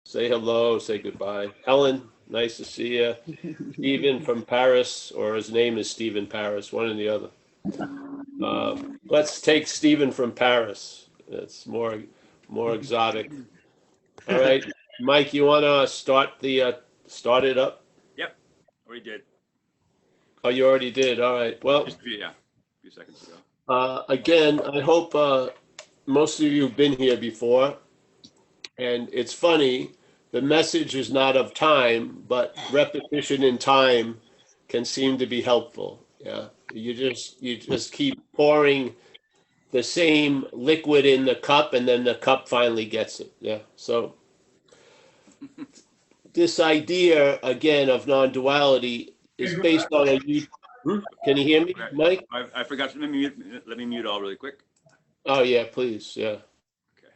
Say hello, say goodbye. Helen, nice to see you. Stephen from Paris, or his name is Stephen Paris, one or the other. Let's take Stephen from Paris. It's more exotic. All right, Mike, you want to start it up? Yep, already did. Oh, you already did. All right. Well, Just a few seconds ago. again, I hope most of you have been here before. And it's funny, the message is not of time, but repetition in time can seem to be helpful. Yeah. You just keep pouring the same liquid in the cup, and then the cup finally gets it. Yeah. So this idea again of non-duality is based on a. Can you hear me, Mike? I forgot to let me mute all really quick. Oh yeah, please. Yeah. Okay.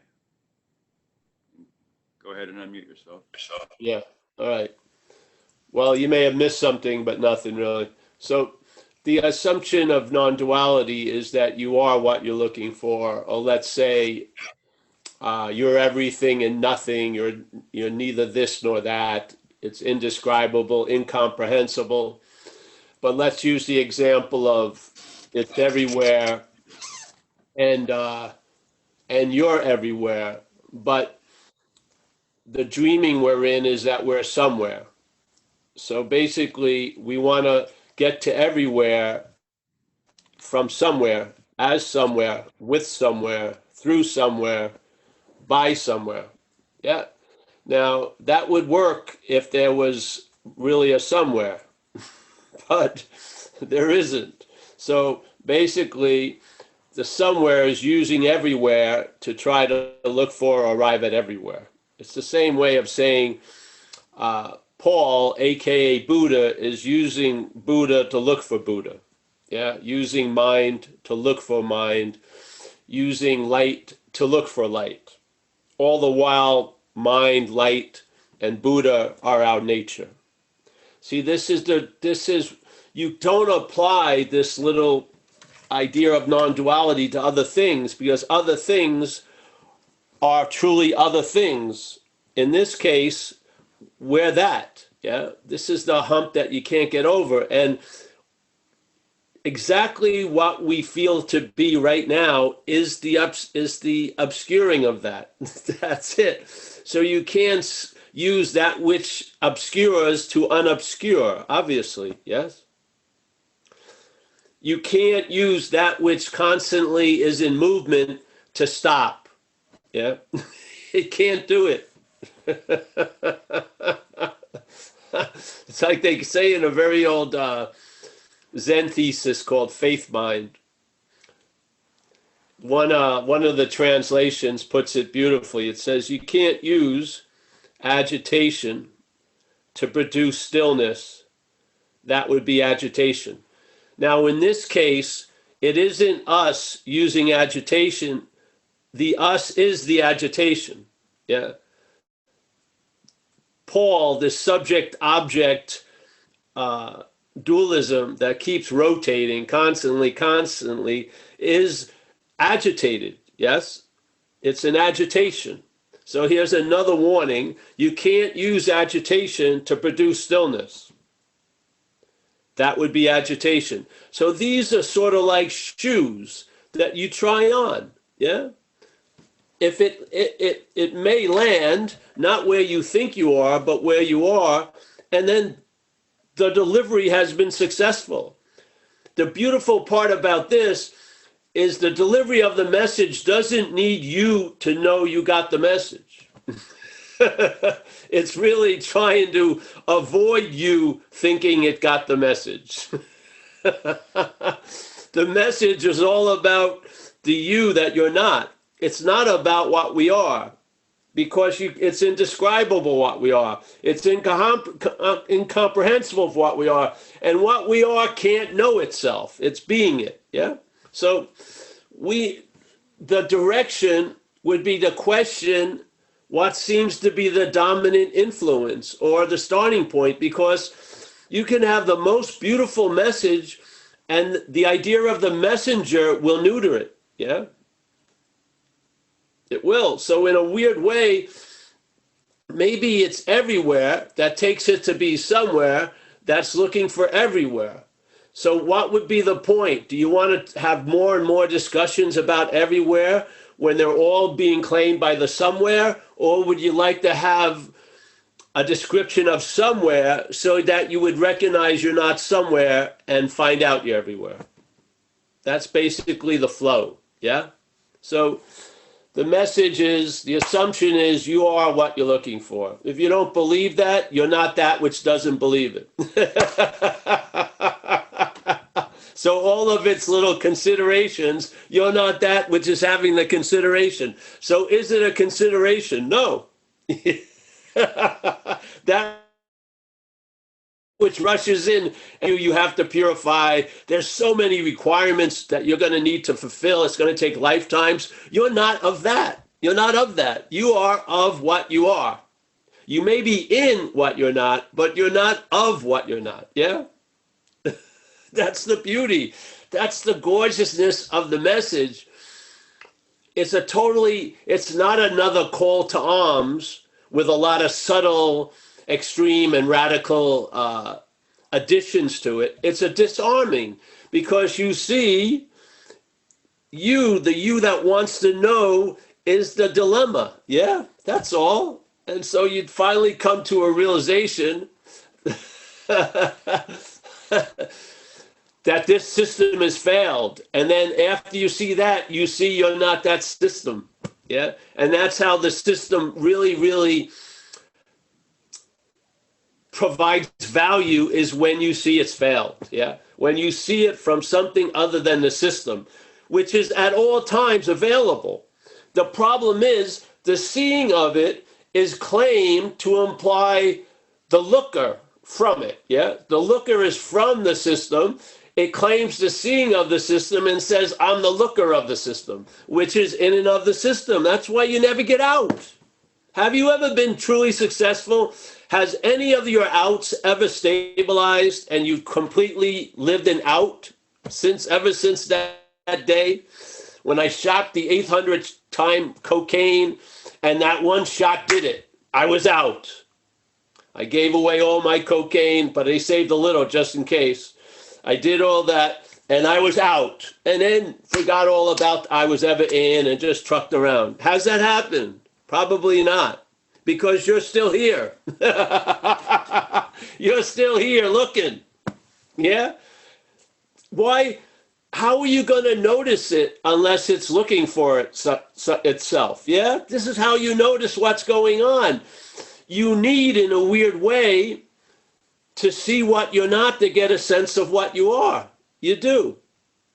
Go ahead and unmute yourself. Yeah. All right. Well, you may have missed something, but nothing really. So the assumption of non-duality is that you are what you're looking for, or let's say you're everything and nothing. You're neither this nor that. It's indescribable, incomprehensible. But let's use the example of it's everywhere, and you're everywhere. But the dreaming we're in is that we're somewhere. So basically, we want to get to everywhere from somewhere, as somewhere, with somewhere, through somewhere, by somewhere. Yeah. Now, that would work if there was really a somewhere, but there isn't. So basically, the somewhere is using everywhere to try to look for or arrive at everywhere. It's the same way of saying, Paul, aka Buddha, is using Buddha to look for Buddha. Yeah, using mind to look for mind, using light to look for light. All the while, mind, light, and Buddha are our nature. See, you don't apply this little idea of non-duality to other things, because other things are truly other things. In this case, we're that. Yeah, this is the hump that you can't get over, and exactly what we feel to be right now is the obscuring of that. That's it. So you can't use that which obscures to unobscure, obviously. Yes. You can't use that which constantly is in movement to stop. Yeah, it can't do it. It's like they say in a very old Zen thesis called Faith Mind. One of the translations puts it beautifully. It says you can't use agitation to produce stillness. That would be agitation. Now, in this case, it isn't us using agitation. The us is the agitation. Yeah. Paul, this subject-object dualism that keeps rotating constantly, is agitated. Yes? It's an agitation. So here's another warning. You can't use agitation to produce stillness. That would be agitation. So these are sort of like shoes that you try on. Yeah? If it may land not where you think you are, but where you are, and then the delivery has been successful. The beautiful part about this is the delivery of the message doesn't need you to know you got the message. It's really trying to avoid you thinking it got the message. The message is all about the you that you're not. It's not about what we are, because it's indescribable what we are. It's incomprehensible for what we are. And what we are can't know itself. It's being it. Yeah? So the direction would be to question what seems to be the dominant influence or the starting point, because you can have the most beautiful message and the idea of the messenger will neuter it. Yeah? It will. So in a weird way, maybe it's everywhere that takes it to be somewhere that's looking for everywhere. So what would be the point? Do you want to have more and more discussions about everywhere when they're all being claimed by the somewhere? Or would you like to have a description of somewhere so that you would recognize you're not somewhere and find out you're everywhere? That's basically the flow, yeah? So the message is, the assumption is you are what you're looking for. If you don't believe that, you're not that which doesn't believe it. So all of its little considerations, you're not that which is having the consideration. So is it a consideration? No. That which rushes in, you have to purify. There's so many requirements that you're going to need to fulfill. It's going to take lifetimes. You're not of that. You're not of that. You are of what you are. You may be in what you're not, but you're not of what you're not. Yeah? That's the beauty. That's the gorgeousness of the message. It's not another call to arms with a lot of subtle, extreme, and radical additions to it. It's a disarming, because you see, the you that wants to know is the dilemma. Yeah, that's all. And so you'd finally come to a realization that this system has failed. And then after you see that, you see you're not that system. Yeah. And that's how the system really, really provides value, is when you see it's failed. Yeah. When you see it from something other than the system, which is at all times available. The problem is the seeing of it is claimed to imply the looker from it. Yeah. The looker is from the system. It claims the seeing of the system and says, I'm the looker of the system, which is in and of the system. That's why you never get out. Have you ever been truly successful? Has any of your outs ever stabilized and you completely lived an out ever since that day when I shot the 800th time cocaine and that one shot did it? I was out. I gave away all my cocaine, but I saved a little just in case. I did all that, and I was out, and then forgot all about I was ever in and just trucked around. Has that happened? Probably not, because you're still here. You're still here looking. Yeah? Why? How are you going to notice it unless it's looking for itself? Yeah? This is how you notice what's going on. You need, in a weird way, to see what you're not to get a sense of what you are. You do.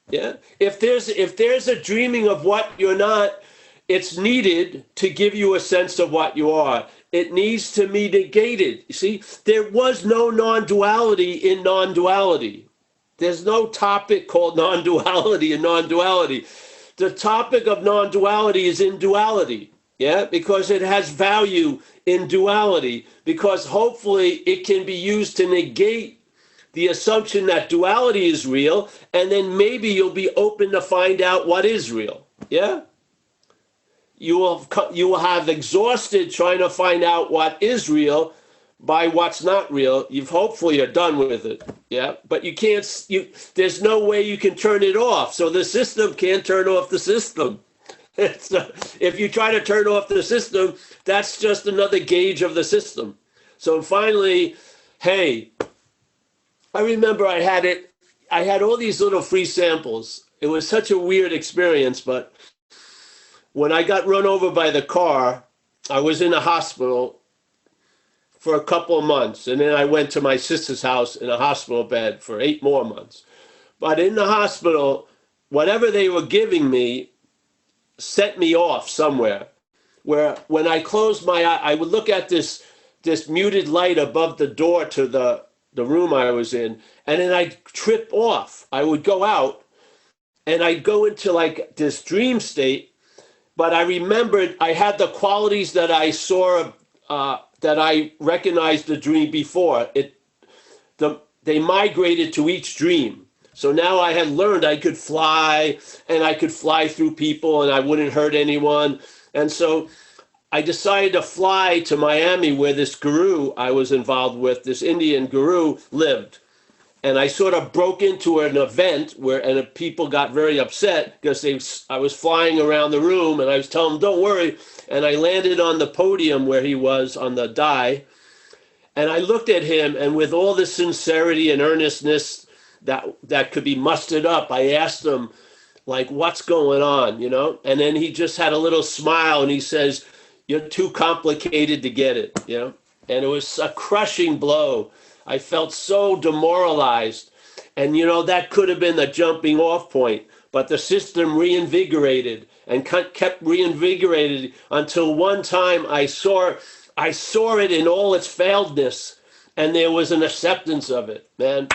Yeah. If there's a dreaming of what you're not, it's needed to give you a sense of what you are. It needs to be negated. You see, there was no non-duality in non-duality. There's no topic called non-duality in non-duality. The topic of non-duality is in duality. Yeah, because it has value in duality, because hopefully it can be used to negate the assumption that duality is real, and then maybe you'll be open to find out what is real. Yeah? You will have exhausted trying to find out what is real by what's not real. Hopefully you're done with it. Yeah? But you can't, there's no way you can turn it off. So the system can't turn off the system. If you try to turn off the system, that's just another gauge of the system. So finally, hey, I remember I had all these little free samples. It was such a weird experience, but when I got run over by the car, I was in a hospital for a couple of months, and then I went to my sister's house in a hospital bed for 8 more months. But in the hospital, whatever they were giving me set me off somewhere, where when I closed my eye, I would look at this muted light above the door to the room I was in, and then I'd trip off. I would go out, and I'd go into like this dream state, but I remembered I had the qualities that I saw, that I recognized the dream before. They migrated to each dream. So now I had learned I could fly, and I could fly through people, and I wouldn't hurt anyone. And so I decided to fly to Miami where this guru I was involved with, this Indian guru, lived. And I sort of broke into an event where, and people got very upset because I was flying around the room and I was telling them, don't worry. And I landed on the podium where he was on the die. And I looked at him, and with all the sincerity and earnestness that could be mustered up, I asked him, like, what's going on, you know? And then he just had a little smile and he says, you're too complicated to get it, you know? And it was a crushing blow. I felt so demoralized. And, you know, that could have been the jumping off point. But the system reinvigorated and kept reinvigorated until one time I saw it in all its failedness. And there was an acceptance of it, man.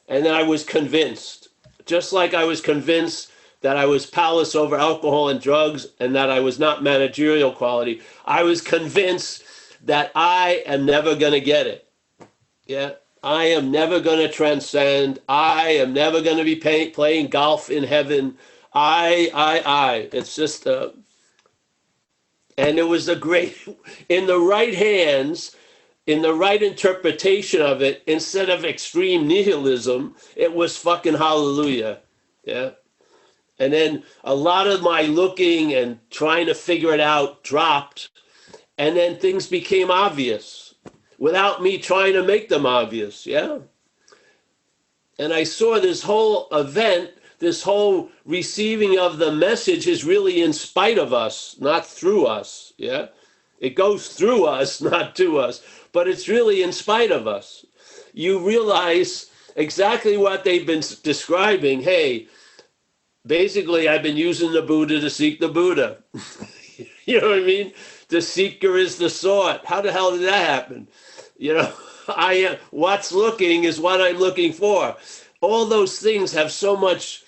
And then I was convinced, just like I was convinced that I was powerless over alcohol and drugs and that I was not managerial quality. I was convinced that I am never going to get it. Yeah, I am never going to transcend. I am never going to be playing golf in heaven. It's just, and it was a great, in the right hands, in the right interpretation of it, instead of extreme nihilism, it was fucking hallelujah. Yeah. And then a lot of my looking and trying to figure it out dropped. And then things became obvious without me trying to make them obvious. Yeah. And I saw this whole event, this whole receiving of the message is really in spite of us, not through us. Yeah. It goes through us, not to us, but it's really in spite of us. You realize exactly what they've been describing. Hey, basically, I've been using the Buddha to seek the Buddha. You know what I mean? The seeker is the sought. How the hell did that happen? You know, what's looking is what I'm looking for. All those things have so much,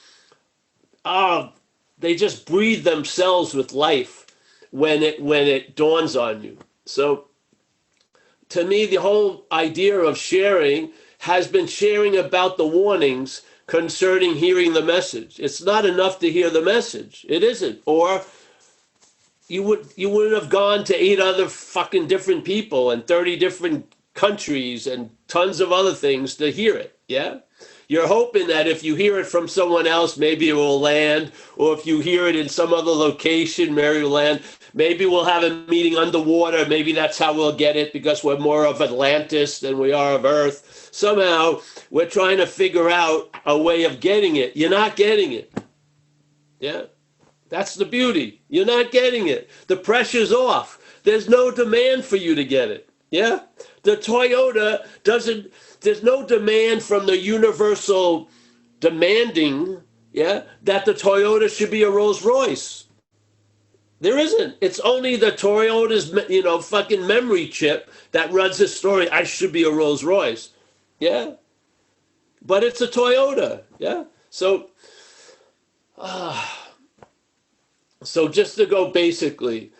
they just breathe themselves with life when it dawns on you. So to me, the whole idea of sharing has been sharing about the warnings concerning hearing the message. It's not enough to hear the message. It isn't. Or you wouldn't have gone to 8 other fucking different people and 30 different countries and tons of other things to hear it. Yeah? You're hoping that if you hear it from someone else, maybe it will land, or if you hear it in some other location, maybe it will land. Maybe we'll have a meeting underwater. Maybe that's how we'll get it because we're more of Atlantis than we are of Earth. Somehow we're trying to figure out a way of getting it. You're not getting it. Yeah? That's the beauty. You're not getting it. The pressure's off. There's no demand for you to get it. Yeah? The Toyota doesn't, there's no demand from the universal demanding, yeah, that the Toyota should be a Rolls Royce. There isn't. It's only the Toyota's, you know, fucking memory chip that runs this story. I should be a Rolls Royce. Yeah? But it's a Toyota. Yeah? So just to go basically,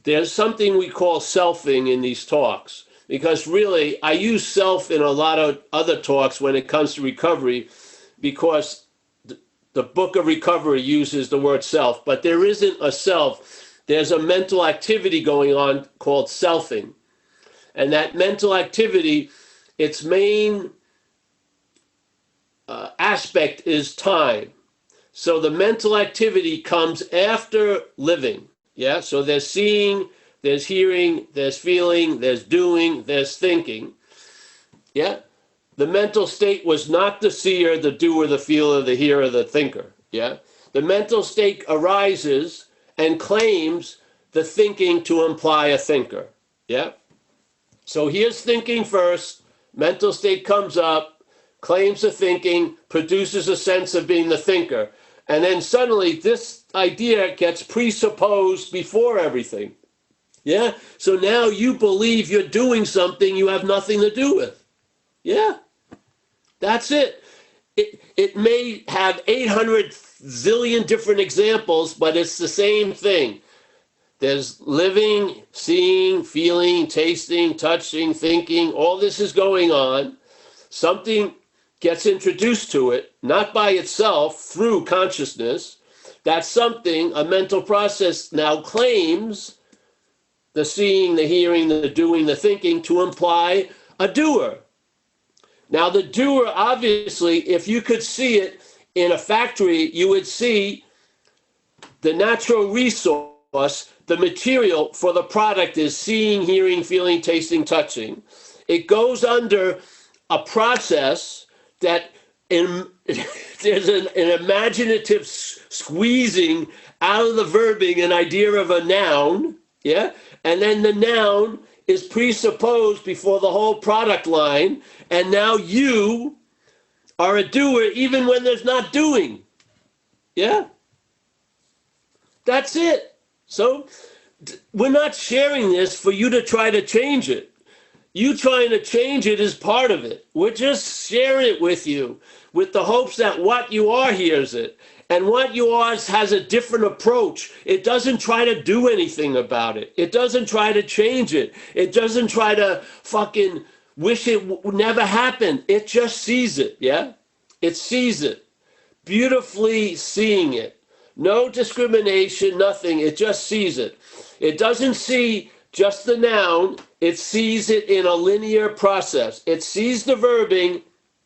there's something we call selfing in these talks. Because really, I use self in a lot of other talks when it comes to recovery, because the book of recovery uses the word self, but there isn't a self. There's a mental activity going on called selfing. And that mental activity, its main aspect is time. So the mental activity comes after living. Yeah, so there's seeing, there's hearing, there's feeling, there's doing, there's thinking. Yeah? The mental state was not the seer, the doer, the feeler, the hearer, the thinker. Yeah? The mental state arises and claims the thinking to imply a thinker. Yeah? So here's thinking first, mental state comes up, claims the thinking, produces a sense of being the thinker. And then suddenly this idea gets presupposed before everything. Yeah? So now you believe you're doing something you have nothing to do with. Yeah? That's it. It may have 800 zillion different examples, but it's the same thing. There's living, seeing, feeling, tasting, touching, thinking. All this is going on. Something gets introduced to it, not by itself, through consciousness. That something, a mental process, now claims the seeing, the hearing, the doing, the thinking, to imply a doer. Now, the doer, obviously, if you could see it in a factory, you would see the natural resource, the material for the product is seeing, hearing, feeling, tasting, touching. It goes under a process that there's an imaginative squeezing out of the verbing an idea of a noun, yeah? And then the noun is presupposed before the whole product line, and now you are a doer even when there's not doing, yeah? That's it. So we're not sharing this for you to try to change it. You trying to change it is part of it. We're just sharing it with you with the hopes that what you are hears it. And what you are has a different approach. It doesn't try to do anything about it. It doesn't try to change it. It doesn't try to fucking wish it never happened. It just sees it, yeah? It sees it. Beautifully seeing it. No discrimination, nothing. It just sees it. It doesn't see just the noun. It sees it in a linear process. It sees the verbing,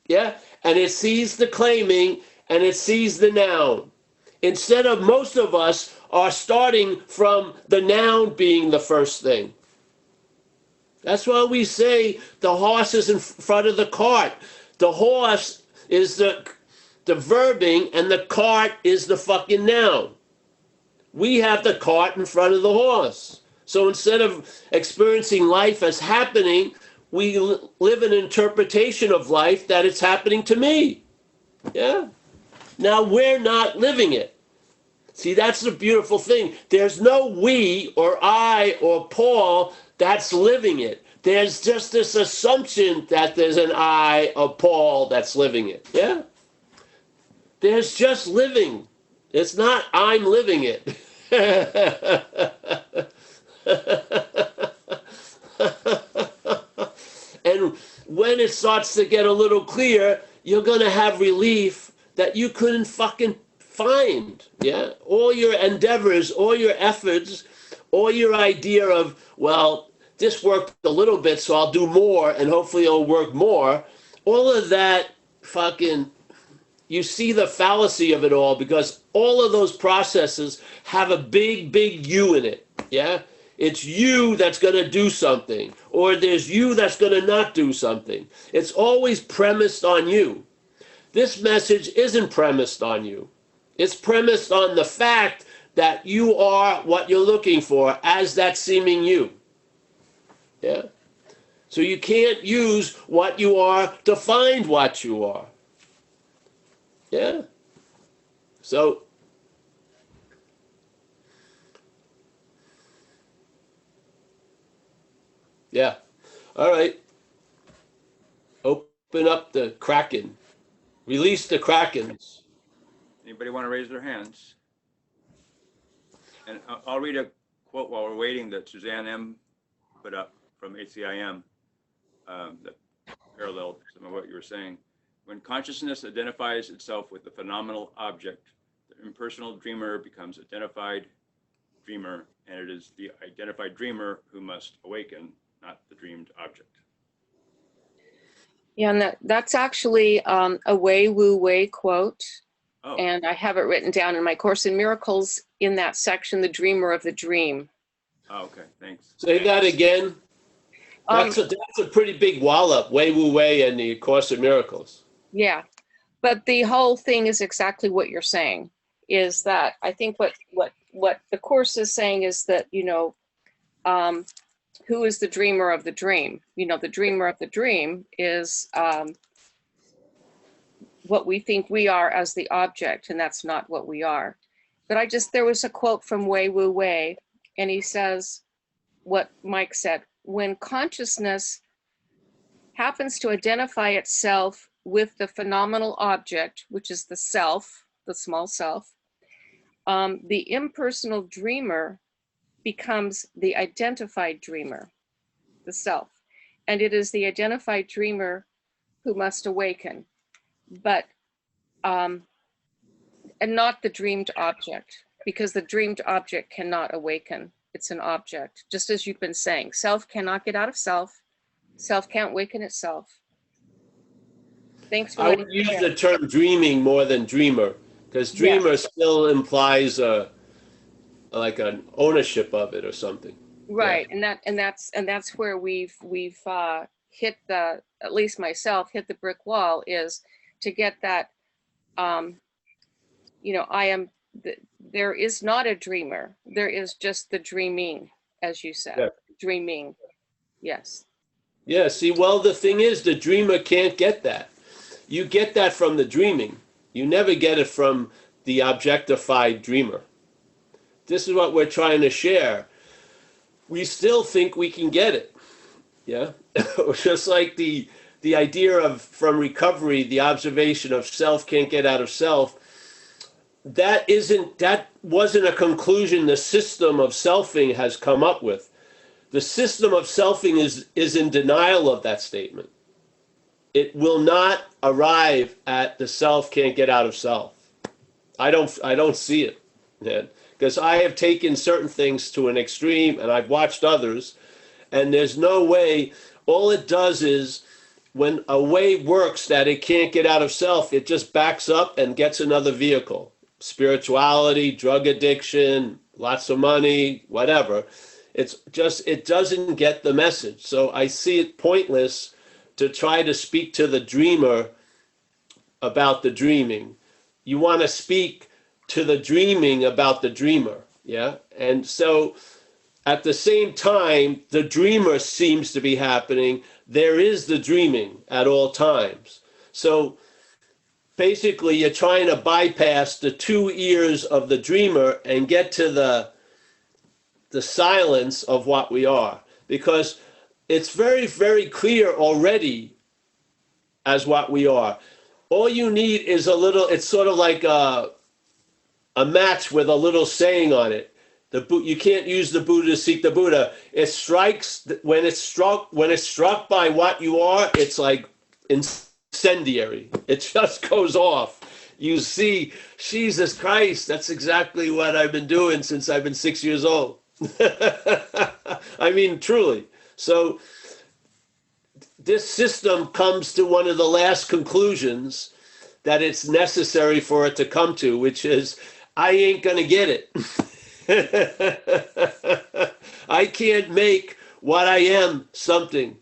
yeah, and it sees the claiming, and it sees the noun. Instead of most of us are starting from the noun being the first thing. That's why we say the horse is in front of the cart. The horse is the verbing, and the cart is the fucking noun. We have the cart in front of the horse. So instead of experiencing life as happening, we live an interpretation of life that it's happening to me. Yeah? Now we're not living it. See, that's the beautiful thing. There's no we or I or Paul that's living it. There's just this assumption that there's an I or Paul that's living it. Yeah? There's just living. It's not I'm living it. And when it starts to get a little clear, you're going to have relief that you couldn't fucking find. Yeah? All your endeavors, all your efforts, all your idea of, well, this worked a little bit, so I'll do more, and hopefully it'll work more. All of that fucking, you see the fallacy of it all, because all of those processes have a big, big you in it. Yeah? It's you that's going to do something, or there's you that's going to not do something. It's always premised on you. This message isn't premised on you. It's premised on the fact that you are what you're looking for as that seeming you. Yeah? So you can't use what you are to find what you are. Yeah? So yeah. All right. Open up the Kraken. Release the Krakens. Anybody want to raise their hands? And I'll read a quote while we're waiting that Suzanne M. put up from ACIM that paralleled some of what you were saying. When consciousness identifies itself with the phenomenal object, the impersonal dreamer becomes identified dreamer, and it is the identified dreamer who must awaken, not the dreamed object. Yeah, and that's actually a Wei Wu Wei quote. Oh. And I have it written down in my Course in Miracles in that section, The Dreamer of the Dream. Oh, okay, thanks. Say that again. That's a pretty big wallop, Wei Wu Wei and the Course in Miracles. Yeah, but the whole thing is exactly what you're saying, is that I think what the Course is saying is that, you know, who is the dreamer of the dream? You know, the dreamer of the dream is what we think we are as the object, and that's not what we are. But there was a quote from Wei Wu Wei, and he says what Mike said: when consciousness happens to identify itself with the phenomenal object, which is the self, the small self, the impersonal dreamer becomes the identified dreamer, the self. And it is the identified dreamer who must awaken, but and not the dreamed object, because the dreamed object cannot awaken. it's an object. Just as you've been saying, self cannot get out of self. Self can't waken itself. Thanks for I letting would me use share. the term dreaming more than dreamer, because Yeah, dreamer still implies like an ownership of it or something. Yeah. right. And that's where we've hit the, at least myself, hit the brick wall, is to get that, I am, there is not a dreamer. There is just the dreaming, as you said. Yeah. Dreaming. Yes. Yeah. See, well, the thing is, the dreamer can't get that. You get that from the dreaming. You never get it from the objectified dreamer. This is what we're trying to share. We still think we can get it. Yeah. Just like the idea of, from recovery, the observation of self can't get out of self. That wasn't a conclusion the system of selfing has come up with. The system of selfing is in denial of that statement. It will not arrive at the self can't get out of self. I don't see it, man, because I have taken certain things to an extreme and I've watched others, and there's no way. All it does is, when a way works that it can't get out of self, it just backs up and gets another vehicle. Spirituality, drug addiction, lots of money, whatever. It's just, it doesn't get the message. So I see it pointless to try to speak to the dreamer about the dreaming. You want to speak to the dreaming about the dreamer. Yeah. And so at the same time, the dreamer seems to be happening. There is the dreaming at all times. So basically, you're trying to bypass the two ears of the dreamer and get to the silence of what we are, because it's very, very clear already as what we are. All you need is a little, it's sort of like a match with a little saying on it. You can't use the Buddha to seek the Buddha. It strikes, when it's struck by what you are, it's like incendiary. It just goes off. You see, Jesus Christ, that's exactly what I've been doing since I've been 6 years old. I mean, truly. So this system comes to one of the last conclusions that it's necessary for it to come to, which is, I ain't going to get it. I can't make what I am something.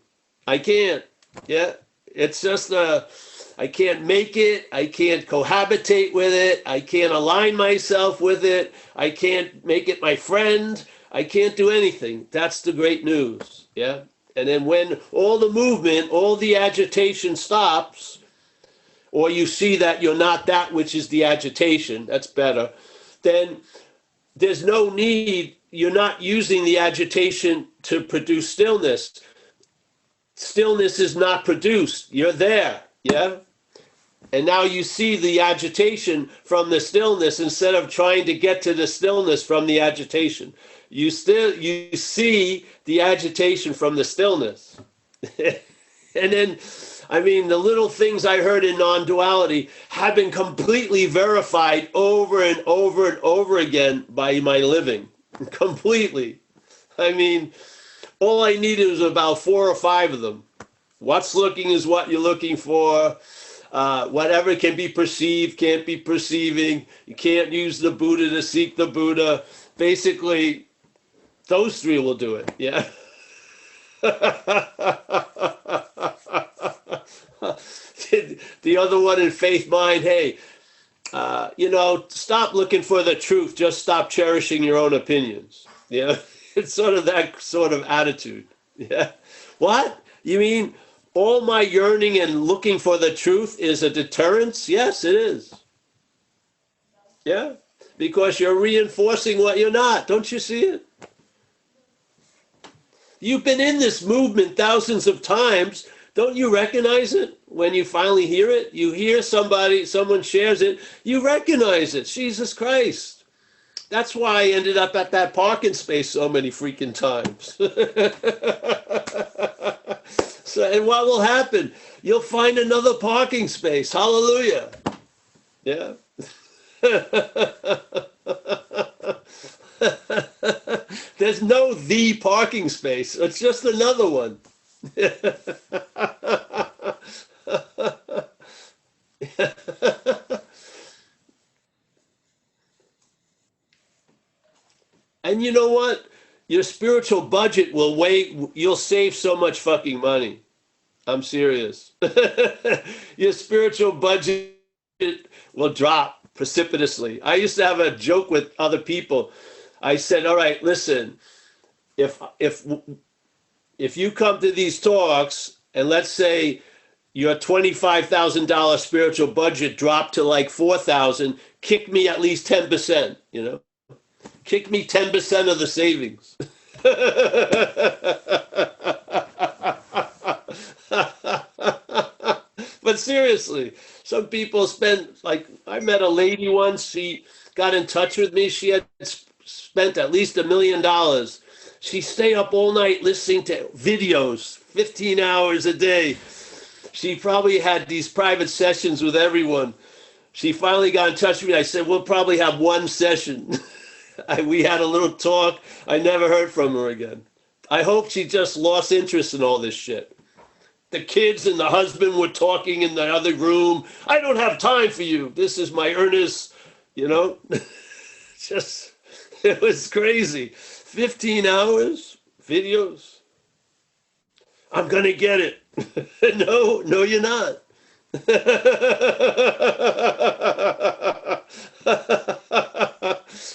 I can't. Yeah. It's just I can't make it. I can't cohabitate with it. I can't align myself with it. I can't make it my friend. I can't do anything. That's the great news. Yeah. And then when all the movement, all the agitation stops, or you see that you're not that which is the agitation, that's better, then there's no need. You're not using the agitation to produce stillness. Stillness is not produced. You're there. Yeah. And now you see the agitation from the stillness instead of trying to get to the stillness from the agitation. You see the agitation from the stillness. And then, I mean, the little things I heard in non-duality have been completely verified over and over and over again by my living. Completely. I mean, all I needed was about 4 or 5 of them. What's looking is what you're looking for. Whatever can be perceived can't be perceiving. You can't use the Buddha to seek the Buddha. Basically, those 3 will do it. Yeah. The other one in faith mind, hey, stop looking for the truth. Just stop cherishing your own opinions. Yeah. It's sort of that sort of attitude. Yeah. What? You mean all my yearning and looking for the truth is a deterrence? Yes, it is. Yeah. Because you're reinforcing what you're not. Don't you see it? You've been in this movement thousands of times. Don't you recognize it? When you finally hear it, you hear someone shares it, you recognize it. Jesus Christ. That's why I ended up at that parking space so many freaking times. So, and what will happen? You'll find another parking space. Hallelujah. Yeah. There's no the parking space. It's just another one. And you know what? Your spiritual budget will you'll save so much fucking money. I'm serious. Your spiritual budget will drop precipitously. I used to have a joke with other people. I said, all right, listen, if you come to these talks and let's say your $25,000 spiritual budget dropped to like 4,000, kick me at least 10%, you know? Kick me 10% of the savings. But seriously, some people spend, like, I met a lady once, she got in touch with me, she had spent at least $1 million. She stayed up all night listening to videos, 15 hours a day. She probably had these private sessions with everyone. She finally got in touch with me. I said, we'll probably have one session. We had a little talk. I never heard from her again. I hope she just lost interest in all this shit. The kids and the husband were talking in the other room. I don't have time for you. This is my earnest, you know. Just, it was crazy. 15 hours, videos. I'm going to get it. No, you're not.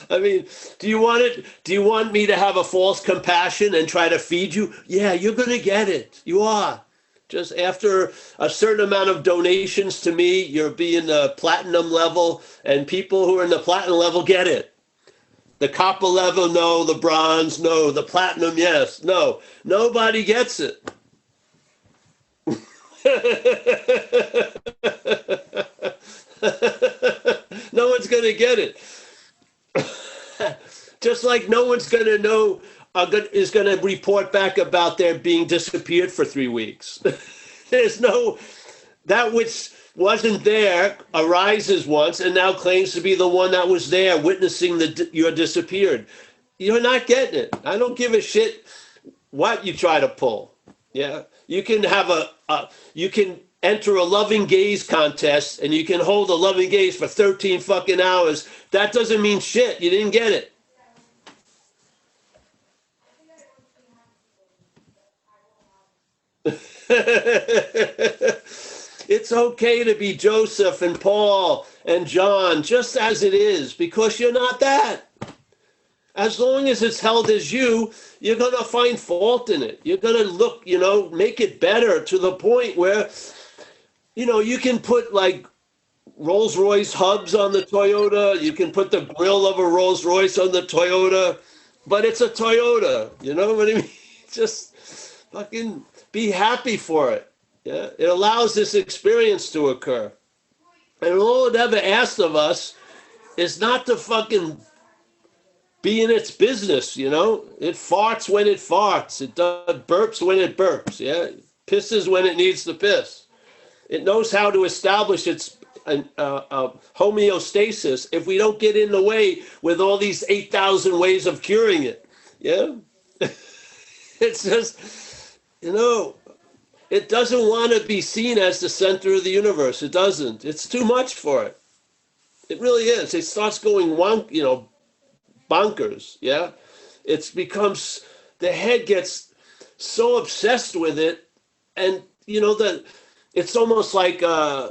I mean, do you want it? Do you want me to have a false compassion and try to feed you? Yeah, you're going to get it. You are. Just after a certain amount of donations to me, you'll be in the platinum level, and people who are in the platinum level get it. The copper level, no. The bronze, no. The platinum, yes. No. Nobody gets it. No one's going to get it. Just like no one's going to know, is going to report back about their being disappeared for 3 weeks. There's no, that which wasn't there arises once and now claims to be the one that was there witnessing your disappeared. You're not getting it. I don't give a shit what you try to pull. Yeah. You can have you can enter a loving gaze contest and you can hold a loving gaze for 13 fucking hours. That doesn't mean shit. You didn't get it. It's okay to be Joseph and Paul and John just as it is, because you're not that. As long as it's held as you, you're going to find fault in it. You're going to look, you know, make it better to the point where, you know, you can put like Rolls-Royce hubs on the Toyota. You can put the grill of a Rolls-Royce on the Toyota, but it's a Toyota. You know what I mean? Just fucking be happy for it. Yeah, it allows this experience to occur. And all it ever asks of us is not to fucking be in its business, you know? It farts when it farts. It does burps when it burps, yeah? It pisses when it needs to piss. It knows how to establish its homeostasis if we don't get in the way with all these 8,000 ways of curing it, yeah? It's just, you know, it doesn't want to be seen as the center of the universe. It doesn't. It's too much for it. It really is. It starts going bonkers, yeah? It becomes, the head gets so obsessed with it, and, you know, it's almost like an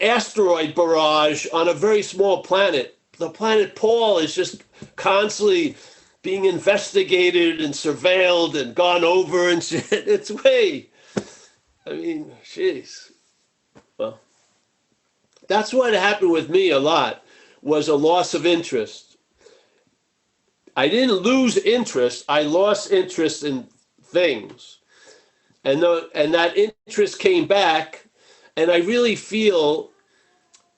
asteroid barrage on a very small planet. The planet Paul is just constantly being investigated and surveilled and gone over and shit. It's way, I mean, jeez. Well, that's what happened with me a lot, was a loss of interest. I didn't lose interest. I lost interest in things. And that interest came back, and I really feel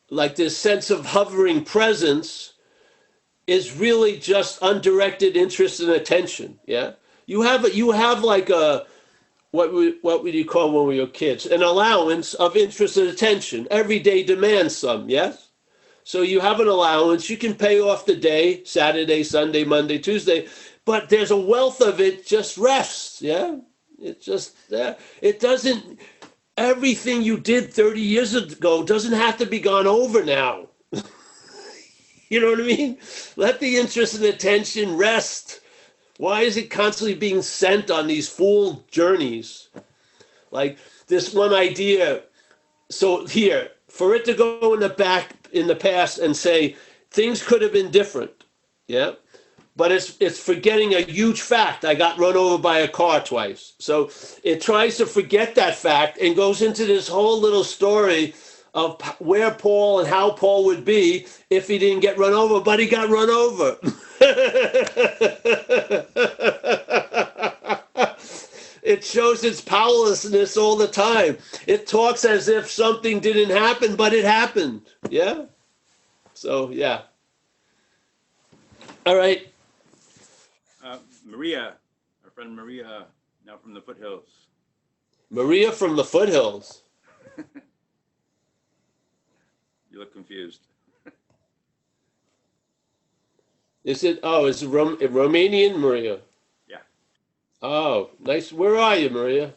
like this sense of hovering presence is really just undirected interest and attention. Yeah, you have like a what would you call when we were kids, an allowance of interest and attention. Every day demands some. Yes, So you have an allowance. You can pay off the day, Saturday, Sunday, Monday, Tuesday, but there's a wealth of it just rests. Yeah. It just, it doesn't, everything you did 30 years ago doesn't have to be gone over now. You know what I mean? Let the interest and attention rest. Why is it constantly being sent on these fool journeys? Like this one idea. So here, for it to go in the past and say things could have been different. Yeah. But it's forgetting a huge fact. I got run over by a car twice. So it tries to forget that fact and goes into this whole little story of where Paul and how Paul would be if he didn't get run over, but he got run over. It shows its powerlessness all the time. It talks as if something didn't happen, but it happened. Yeah? So, yeah. All right. Maria, our friend Maria, now from the foothills. Maria from the foothills. You look confused. Is it Romanian, Maria? Yeah. Oh, nice. Where are you, Maria?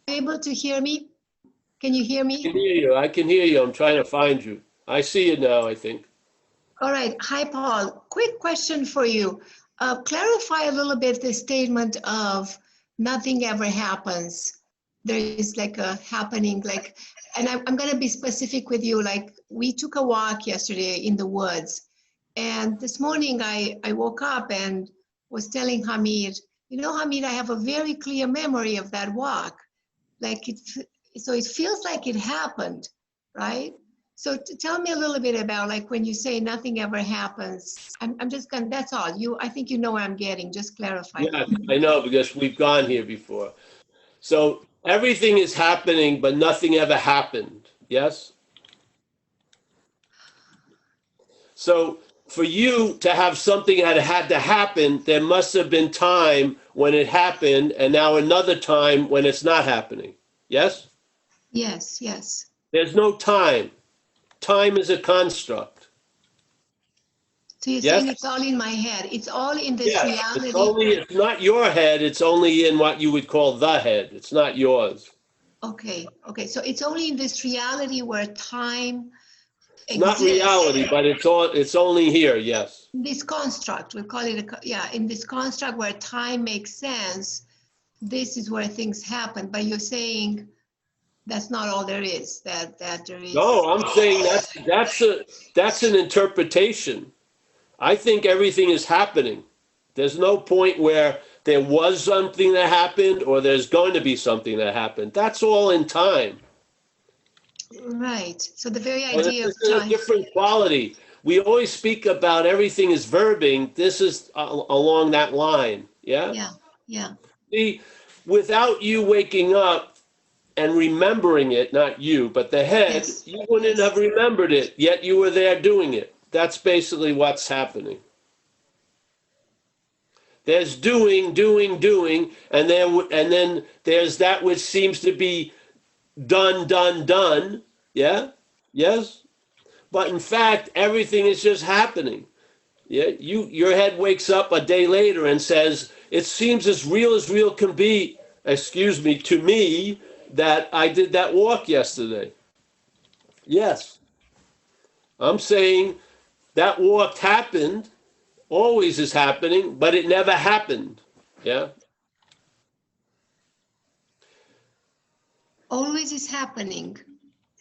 Able to hear me? Can you hear I me? can hear you. I can hear you. I'm trying to find you. I see you now, I think. All right. Hi, Paul. Quick question for you. Clarify a little bit the statement of nothing ever happens. There is like a happening, like, and I'm going to be specific with you. Like, we took a walk yesterday in the woods, and this morning I woke up and was telling Hamid, you know, Hamid, I have a very clear memory of that walk. Like, so it feels like it happened, right? So tell me a little bit about, like, when you say nothing ever happens, I'm just gonna, that's all. I think you know where I'm getting, just clarify. Yeah, I know, because we've gone here before. So everything is happening, but nothing ever happened. Yes? So for you to have something that had to happen, there must have been time when it happened, and now another time when it's not happening. Yes? Yes, yes. There's no time. Time is a construct. So you're Yes? saying it's all in my head. It's all in this Yes, reality. it's not your head, it's only in what you would call the head. It's not yours. Okay, okay. So it's only in this reality where time It's not exists. reality, but it's only here, yes. This construct, we call it, in this construct where time makes sense, this is where things happen. But you're saying that's not all there is, that there is. No, I'm saying that's an interpretation. I think everything is happening. There's no point where there was something that happened or there's going to be something that happened. That's all in time. Right. So the very And idea of it's a time. different quality. We always speak about everything is verbing. This is along that line. Yeah? Yeah, yeah. See, without you waking up and remembering it, not you, but the head, Yes. you wouldn't have remembered it, yet you were there doing it. That's basically what's happening. There's doing, and then there's that which seems to be done. Yeah? Yes? But in fact, everything is just happening. Yeah? Your head wakes up a day later and says, it seems as real can be, excuse me, to me, that I did that walk yesterday. Yes. I'm saying that walk happened, always is happening, but it never happened. Yeah? Always is happening.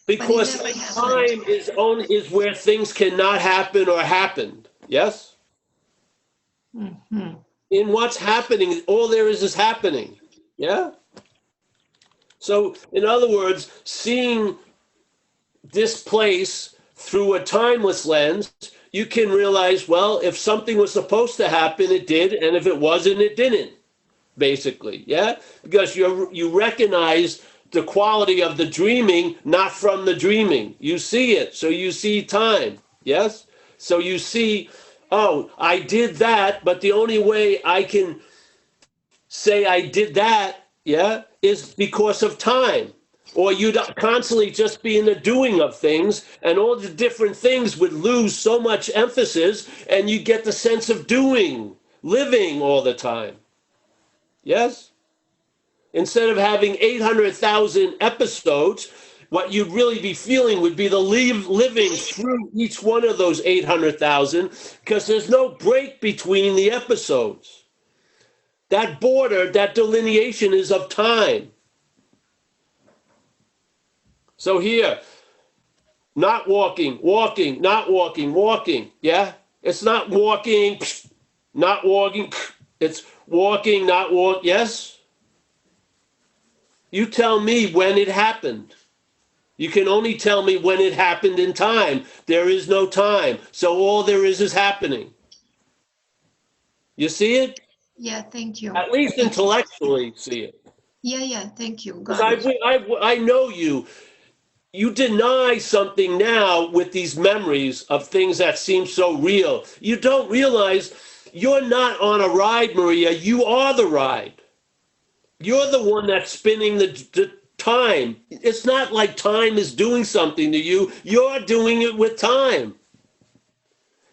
Because never happened. time is where things cannot happen or happened. Yes? Mm-hmm. In what's happening, all there is happening. Yeah? So, in other words, seeing this place through a timeless lens, you can realize, well, if something was supposed to happen, it did, and if it wasn't, it didn't, basically. Yeah? Because you recognize the quality of the dreaming, not from the dreaming. You see it, so you see time. Yes? So you see, oh, I did that, but the only way I can say I did that, yeah, is because of time. Or you'd constantly just be in the doing of things, and all the different things would lose so much emphasis, and you get the sense of doing, living all the time. Yes? Instead of having 800,000 episodes, what you'd really be feeling would be the living through each one of those 800,000, because there's no break between the episodes. That border, that delineation is of time. So here, not walking, walking, not walking, walking. Yeah? It's not walking, not walking. It's walking, not walk. Yes? You tell me when it happened. You can only tell me when it happened in time. There is no time. So all there is happening. You see it? Yeah, thank you. At least intellectually see it. Yeah, thank you. Because Got it. I know you. You deny something now with these memories of things that seem so real. You don't realize you're not on a ride, Maria. You are the ride. You're the one that's spinning the time. It's not like time is doing something to you. You're doing it with time.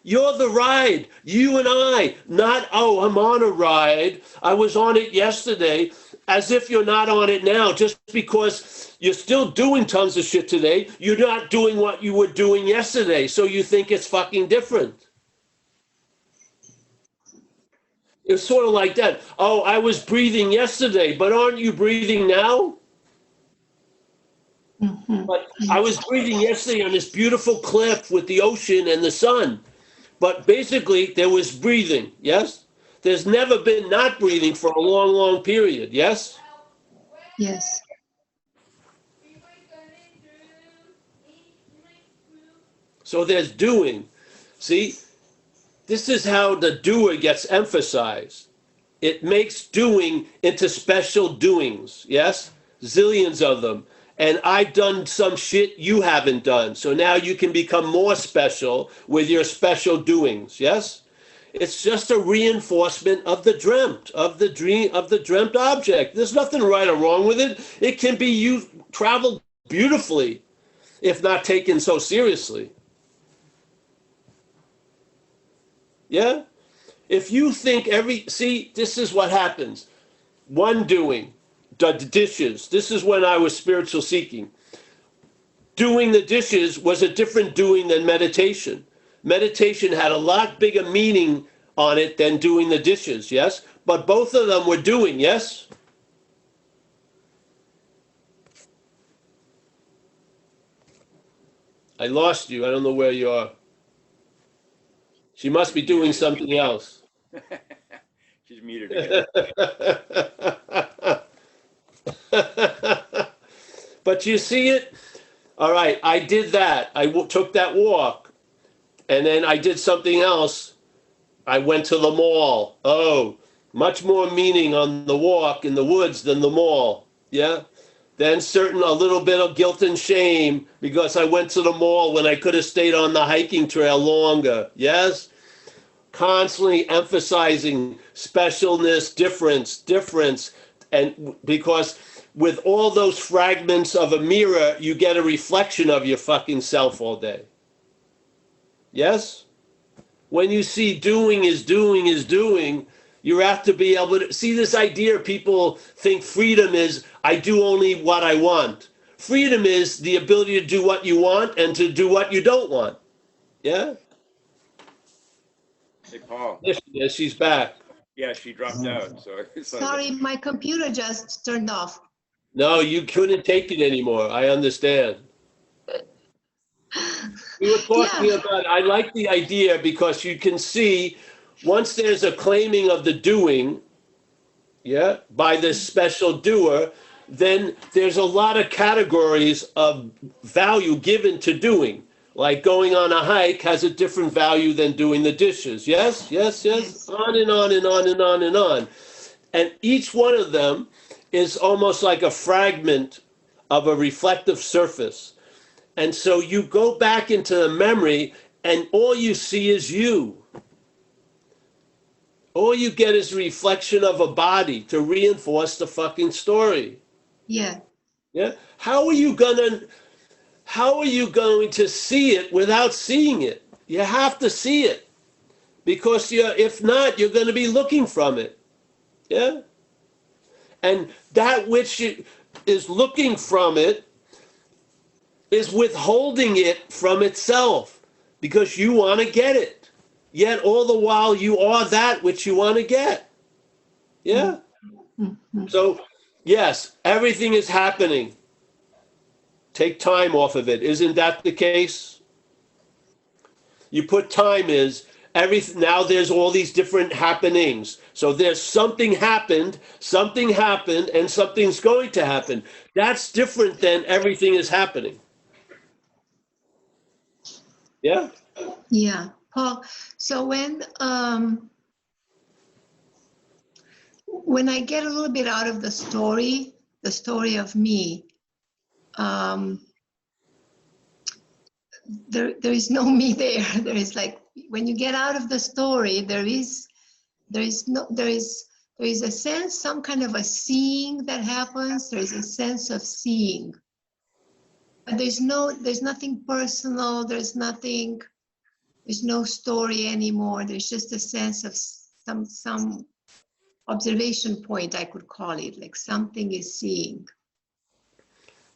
You're the ride. You and I, not, oh, I'm on a ride. I was on it yesterday, as if you're not on it now. Just because you're still doing tons of shit today, you're not doing what you were doing yesterday. So you think it's fucking different. It's sort of like that. Oh, I was breathing yesterday, but aren't you breathing now? Mhm. But I was breathing yesterday on this beautiful cliff with the ocean and the sun. But basically, there was breathing, yes? There's never been not breathing for a long, long period, yes? Yes. So there's doing. See, this is how the doer gets emphasized. It makes doing into special doings, yes? Zillions of them. And I've done some shit you haven't done. So now you can become more special with your special doings, yes? It's just a reinforcement of the dreamt, of the dream, of the dreamt object. There's nothing right or wrong with it. It can be used, traveled beautifully, if not taken so seriously. Yeah? If you think see, this is what happens. One doing, the dishes. This is when I was spiritual seeking. Doing the dishes was a different doing than meditation. Meditation had a lot bigger meaning on it than doing the dishes, yes? But both of them were doing, yes? I lost you. I don't know where you are. She must be doing something else. She's muted again. But you see it? All right, I did that. I took that walk. And then I did something else. I went to the mall. Oh, much more meaning on the walk in the woods than the mall. Yeah? Then a little bit of guilt and shame because I went to the mall when I could have stayed on the hiking trail longer. Yes? Constantly emphasizing specialness, difference. And because with all those fragments of a mirror, you get a reflection of your fucking self all day. Yes? When you see doing is doing, you have to be able to see this idea. People think freedom is, I do only what I want. Freedom is the ability to do what you want and to do what you don't want. Yeah? Hey, Paul. There she is. She's back. Yeah, she dropped out. So Sorry, my computer just turned off. No, you couldn't take it anymore. I understand. We were talking about, I like the idea because you can see once there's a claiming of the doing, yeah, by this special doer, then there's a lot of categories of value given to doing. Like going on a hike has a different value than doing the dishes. Yes. On and on and on and on and on. And each one of them is almost like a fragment of a reflective surface. And so you go back into the memory and all you see is you. All you get is a reflection of a body to reinforce the fucking story. Yeah. Yeah. How are you going to see it without seeing it? You have to see it, because if not, you're going to be looking from it. Yeah. And that which is looking from it is withholding it from itself, because you want to get it. Yet all the while you are that which you want to get. Yeah. Mhm. So, yes, everything is happening. Take time off of it. Isn't that the case? You put time is everything. Now there's all these different happenings. So there's something happened, and something's going to happen. That's different than everything is happening. Yeah? Yeah, Paul. So when I get a little bit out of the story of me, um, there is no me there. There is like when you get out of the story, there is a sense, some kind of a seeing that happens. There is a sense of seeing, but there's nothing personal. There's no story anymore. There's just a sense of some observation point, I could call it, like something is seeing.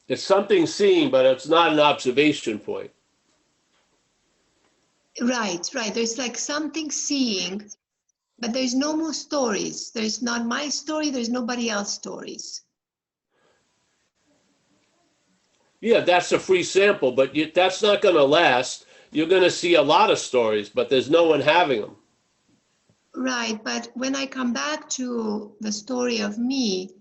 It's something seen, but it's not an observation point. Right. There's like something seeing, but there's no more stories. There's not my story. There's nobody else's stories. Yeah, that's a free sample, but that's not going to last. You're going to see a lot of stories, but there's no one having them. Right. But when I come back to the story of me,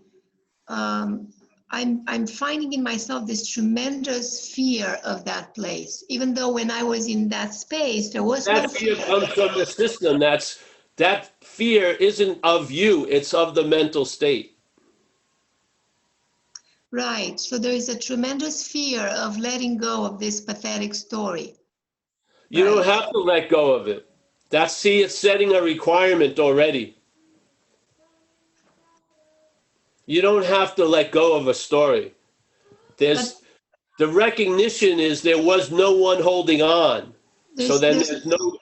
I'm finding in myself this tremendous fear of that place. Even though when I was in that space, there was no That fear comes from the system. That fear isn't of you, it's of the mental state. Right. So there is a tremendous fear of letting go of this pathetic story. You don't Right. have to let go of it. It's setting a requirement already. You don't have to let go of a story. But The recognition is there was no one holding on. So then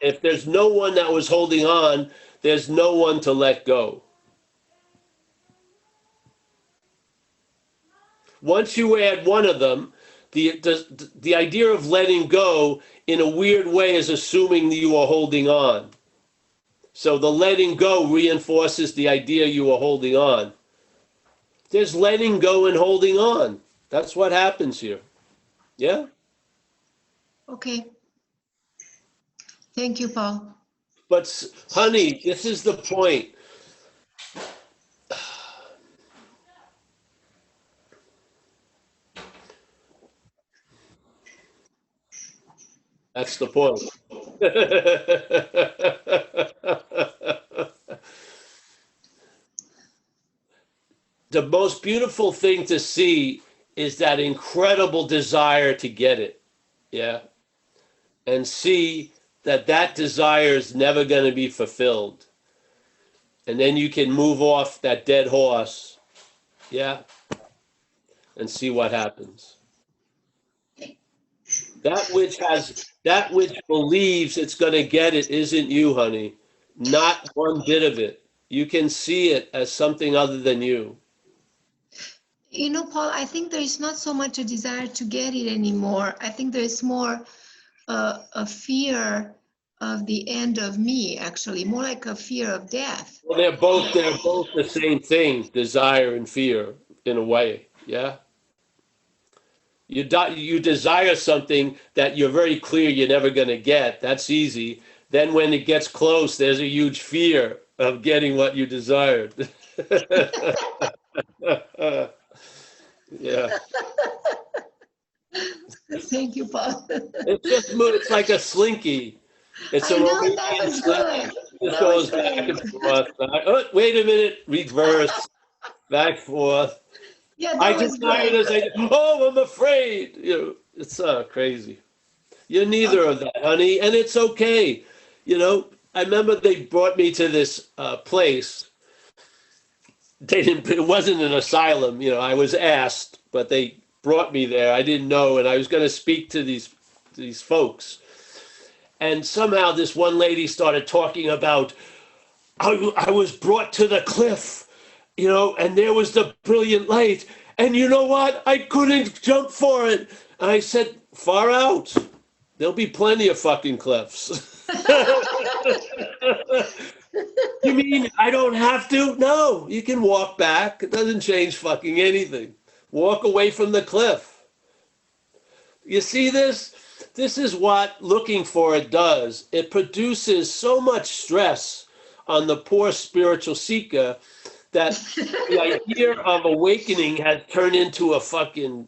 if there's no one that was holding on, there's no one to let go. Once you add one of them, the idea of letting go in a weird way is assuming that you are holding on. So the letting go reinforces the idea you are holding on. There's letting go and holding on. That's what happens here. Yeah? okay. Thank you, Paul. But, honey, this is the point. That's the point. The most beautiful thing to see is that incredible desire to get it. Yeah. And see that desire is never going to be fulfilled. And then you can move off that dead horse. Yeah. And see what happens. That which believes it's going to get it isn't you, honey. Not one bit of it. You can see it as something other than you. You know, Paul, I think there is not so much a desire to get it anymore. I think there is more a fear of the end of me, actually, more like a fear of death. Well, they're both the same thing, desire and fear, in a way. Yeah. You desire something that you're very clear you're never going to get. That's easy. Then when it gets close, there's a huge fear of getting what you desired. Yeah. Thank you, Paul. It's like a slinky. It's I a know Romanian that was slinky. good. It That goes was back great. and forth. Oh, wait a minute. Reverse. Back forth. Yeah, I that was desire great. this. Oh, I'm afraid. It's crazy. You're neither of that, honey, and it's okay. I remember they brought me to this place. They didn't. It wasn't an asylum. I was asked, but they brought me there. I didn't know, and I was going to speak to these folks. And somehow this one lady started talking about, I was brought to the cliff, you know, and there was the brilliant light. And you know what? I couldn't jump for it. And I said, far out. There'll be plenty of fucking cliffs. You mean I don't have to? No, you can walk back. It doesn't change fucking anything. Walk away from the cliff. You see this? This is what looking for it does. It produces so much stress on the poor spiritual seeker that the idea of awakening has turned into a fucking,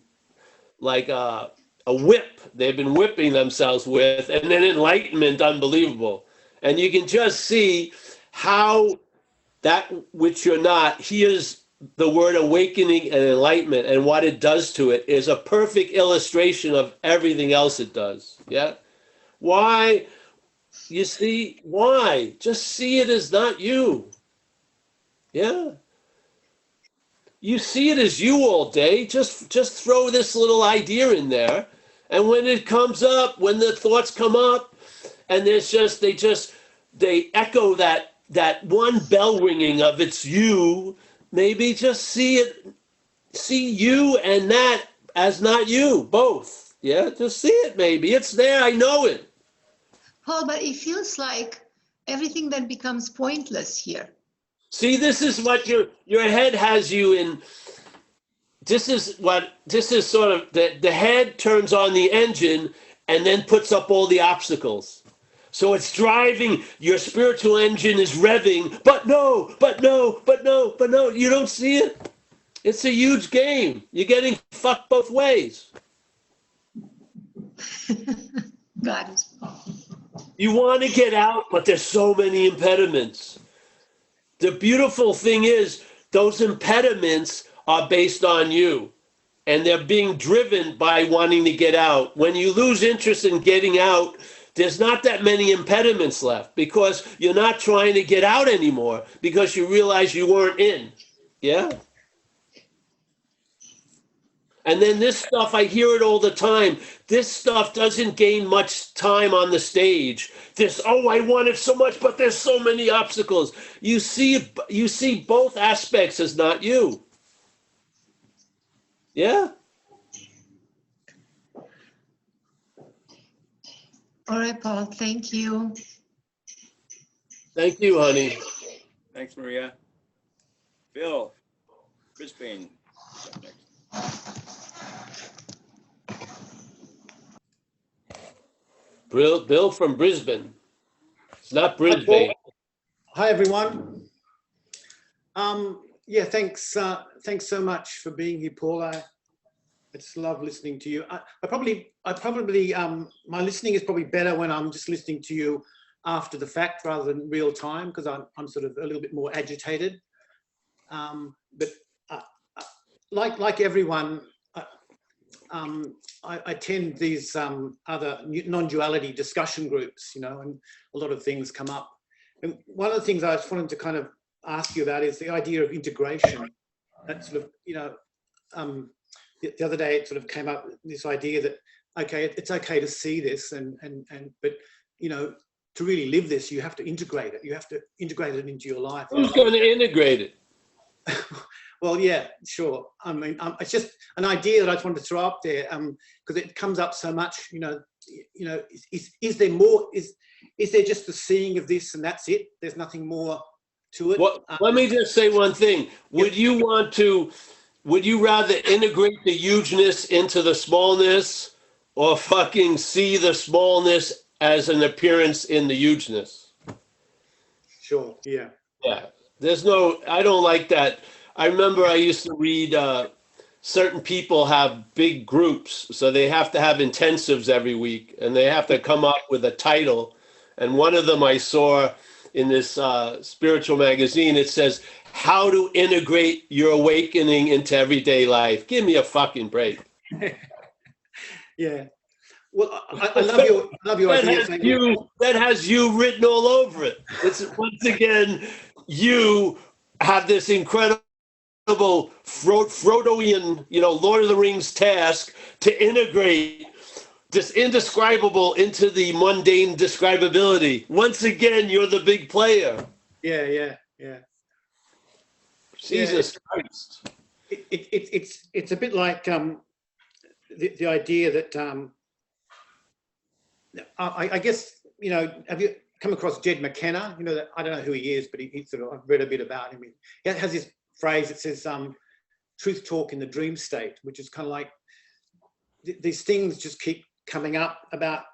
like a whip they've been whipping themselves with, and then enlightenment, unbelievable. And you can just see how that which you're not hears the word awakening and enlightenment, and what it does to it is a perfect illustration of everything else it does. Yeah. Why? You see, why? Just see it as not you. Yeah. You see it as you all day. Just throw this little idea in there. And when it comes up, when the thoughts come up, and there's just, they echo that one bell ringing of it's you, maybe just see you and that as not you, both. Yeah, just see it maybe. It's there, I know it. Paul, but it feels like everything then becomes pointless here. See, this is what your head has you in. This is sort of, the head turns on the engine and then puts up all the obstacles. So it's driving, your spiritual engine is revving, but no, you don't see it. It's a huge game. You're getting fucked both ways. Got it. You want to get out, but there's so many impediments. The beautiful thing is, those impediments are based on you, and they're being driven by wanting to get out. When you lose interest in getting out, there's not that many impediments left, because you're not trying to get out anymore, because you realize you weren't in. Yeah? And then this stuff, I hear it all the time. This stuff doesn't gain much time on the stage. This, oh, I want it so much, but there's so many obstacles. You see both aspects as not you. Yeah? All right, Paul, thank you. Thank you, honey. Thanks, Maria. Bill, Brisbane. Up next. Bill from Brisbane. It's not Brisbane. Hi, everyone. Yeah, thanks so much for being here, Paul. I just love listening to you. I probably, my listening is probably better when I'm just listening to you after the fact rather than real time, because I'm sort of a little bit more agitated. But like everyone, I attend these other non-duality discussion groups, you know, and a lot of things come up. And one of the things I just wanted to kind of ask you about is the idea of integration. That sort of, you know, the other day it sort of came up, this idea that, okay, it's okay to see this, but, you know, to really live this, you have to integrate it. You have to integrate it into your life. Who's going to integrate it? Well, yeah, sure. I mean, it's just an idea that I just wanted to throw up there because it comes up so much. You know, is there more? Is there just the seeing of this and that's it? There's nothing more to it. Well, let me just say one thing. Would you rather integrate the hugeness into the smallness, or fucking see the smallness as an appearance in the hugeness? Sure. Yeah. Yeah. I don't like that. I remember I used to read certain people have big groups, so they have to have intensives every week, and they have to come up with a title. And one of them I saw in this spiritual magazine, it says, "How to Integrate Your Awakening into Everyday Life." Give me a fucking break. Yeah. Well, I love your idea. That has you written all over it. It's once again, you have this incredible incredible Frodoian, Lord of the Rings task to integrate this indescribable into the mundane describability. Once again, you're the big player. Yeah. Jesus Christ. It's a bit like the idea that I guess, have you come across Jed McKenna? That I don't know who he is, but he sort of, I've read a bit about him. He has this phrase that says truth talk in the dream state, which is kind of like these things just keep coming up about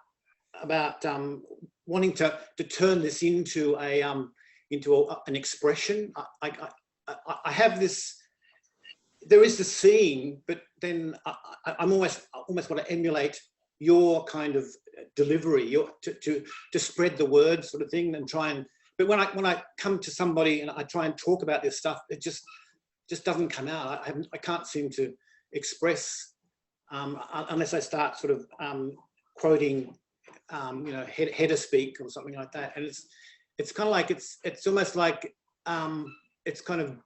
wanting to turn this into an expression. I have this. There is the seeing, but then I'm almost want to emulate your kind of delivery, to spread the word sort of thing, and try and. But when I come to somebody and I try and talk about this stuff, it just doesn't come out. I can't seem to express unless I start sort of quoting, header speak or something like that. And it's kind of like it's almost like it's kind of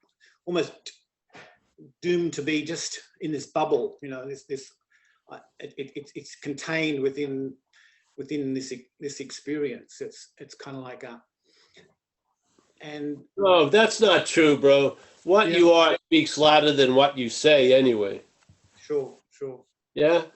almost doomed to be just in this bubble. It's contained within this experience. It's kind of like a. And no, that's not true, bro. What you are speaks louder than what you say anyway. Sure. Yeah.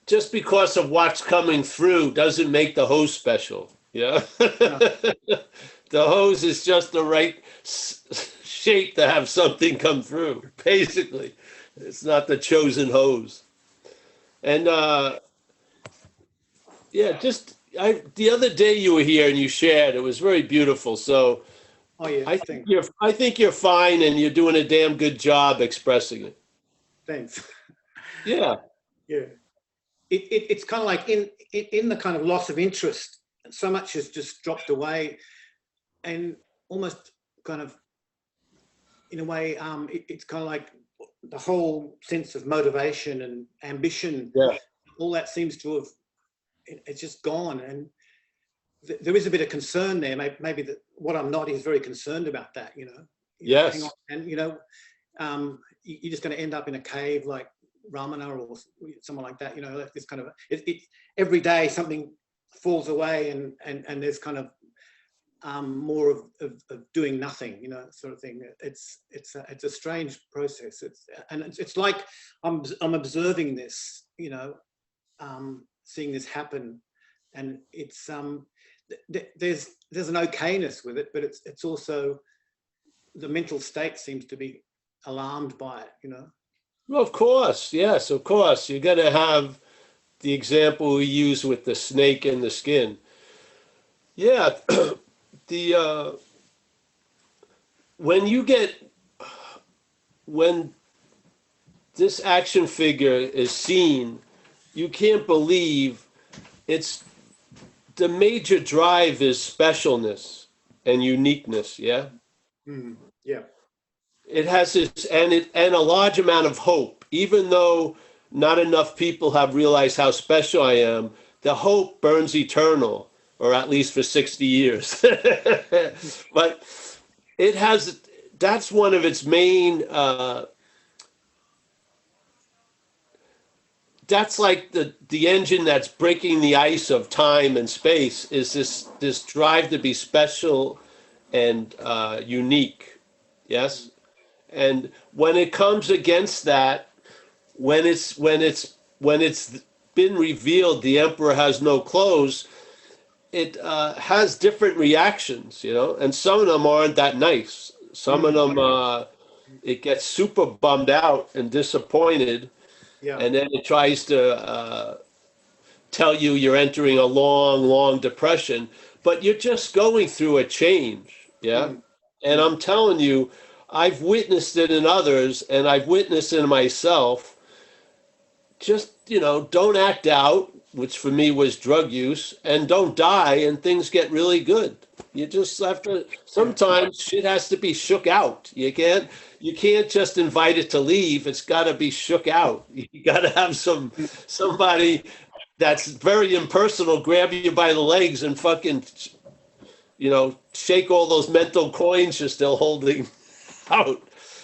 Just because of what's coming through doesn't make the hose special. Yeah. The hose is just the right shape to have something come through, basically. It's not the chosen hose. And the other day you were here and you shared, it was very beautiful. So I think you're fine, and you're doing a damn good job expressing it. Thanks. Yeah. It's kind of like in the kind of loss of interest, so much has just dropped away, and almost kind of in a way it's kind of like the whole sense of motivation and ambition, all that seems to have, it's just gone. And there is a bit of concern there. Maybe that what I'm not is very concerned about that, Yes. Hang on. And you're just going to end up in a cave like Ramana or someone like that, like this kind of every day something falls away, and there's kind of more of doing nothing, sort of thing. It's a strange process. It's like I'm observing this, seeing this happen, and it's there's an okayness with it, but it's also the mental state seems to be alarmed by it, Well, of course, yes, of course. You're going to have the example we use with the snake and the skin. Yeah, when this action figure is seen, you can't believe it's the major drive is specialness and uniqueness. Yeah. Yeah. It has this and a large amount of hope, even though not enough people have realized how special I am. The hope burns eternal, or at least for 60 years. But that's one of its main, that's like the engine that's breaking the ice of time and space, is this drive to be special and unique. Yes. And when it comes against that, when it's been revealed the emperor has no clothes, it has different reactions, and some of them aren't that nice. Some of them, it gets super bummed out and disappointed, and then it tries to tell you you're entering a long, long depression, but you're just going through a change, And I'm telling you, I've witnessed it in others, and I've witnessed it in myself. Just, don't act out, which for me was drug use, and don't die, and things get really good. You just have to, sometimes shit has to be shook out. You can't just invite it to leave. It's got to be shook out. You got to have somebody that's very impersonal grab you by the legs and fucking shake all those mental coins you're still holding out.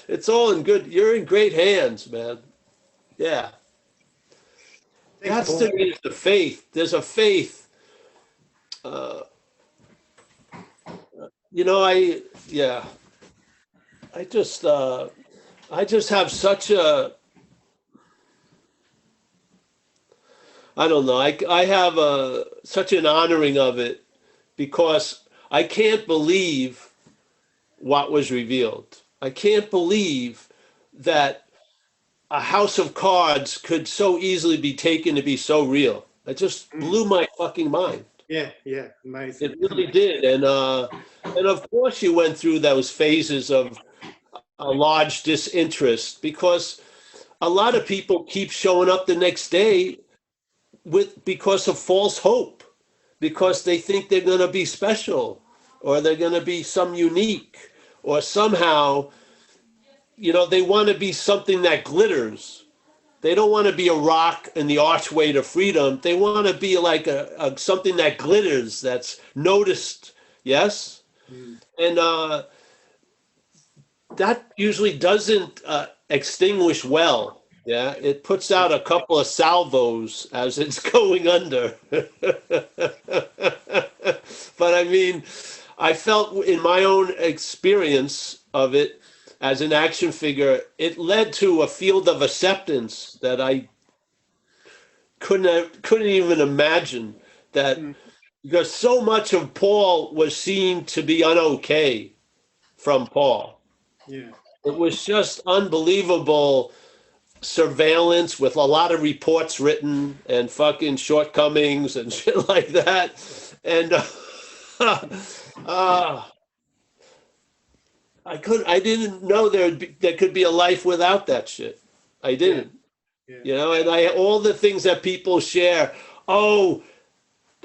It's all in good. You're in great hands, man. Yeah. Thanks, That's Paul. to me the faith. There's a faith. Uh, yeah. I just, I just have such a, I don't know. I have such an honoring of it because I can't believe what was revealed. I can't believe that a house of cards could so easily be taken to be so real. It just blew my fucking mind. Yeah, amazing. It really did. And of course you went through those phases of a large disinterest because a lot of people keep showing up the next day because of false hope, because they think they're going to be special or they're going to be some unique or somehow, they want to be something that glitters. They don't want to be a rock in the archway to freedom. They want to be like a something that glitters, that's noticed. Yes? And that usually doesn't extinguish well. Yeah, it puts out a couple of salvos as it's going under. But I mean, I felt in my own experience of it as an action figure, it led to a field of acceptance that I couldn't even imagine, that because so much of Paul was seen to be unokay from Paul. Yeah. It was just unbelievable surveillance with a lot of reports written and fucking shortcomings and shit like that. And I didn't know there could be a life without that shit. I didn't. Yeah. And all the things that people share, oh,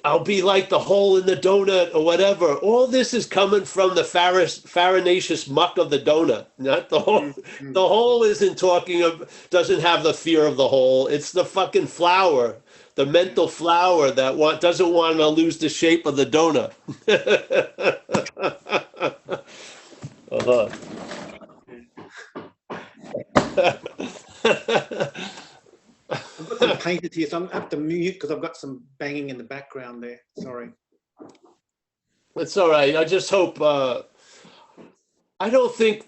I'll be like the hole in the donut or whatever. All this is coming from the farinaceous muck of the donut, not the hole. The hole doesn't have the fear of the hole. It's the fucking flour, the mental flour that doesn't want to lose the shape of the donut. I've got some painters here, so I have to mute because I've got some banging in the background there. Sorry. It's all right. I just hope. I think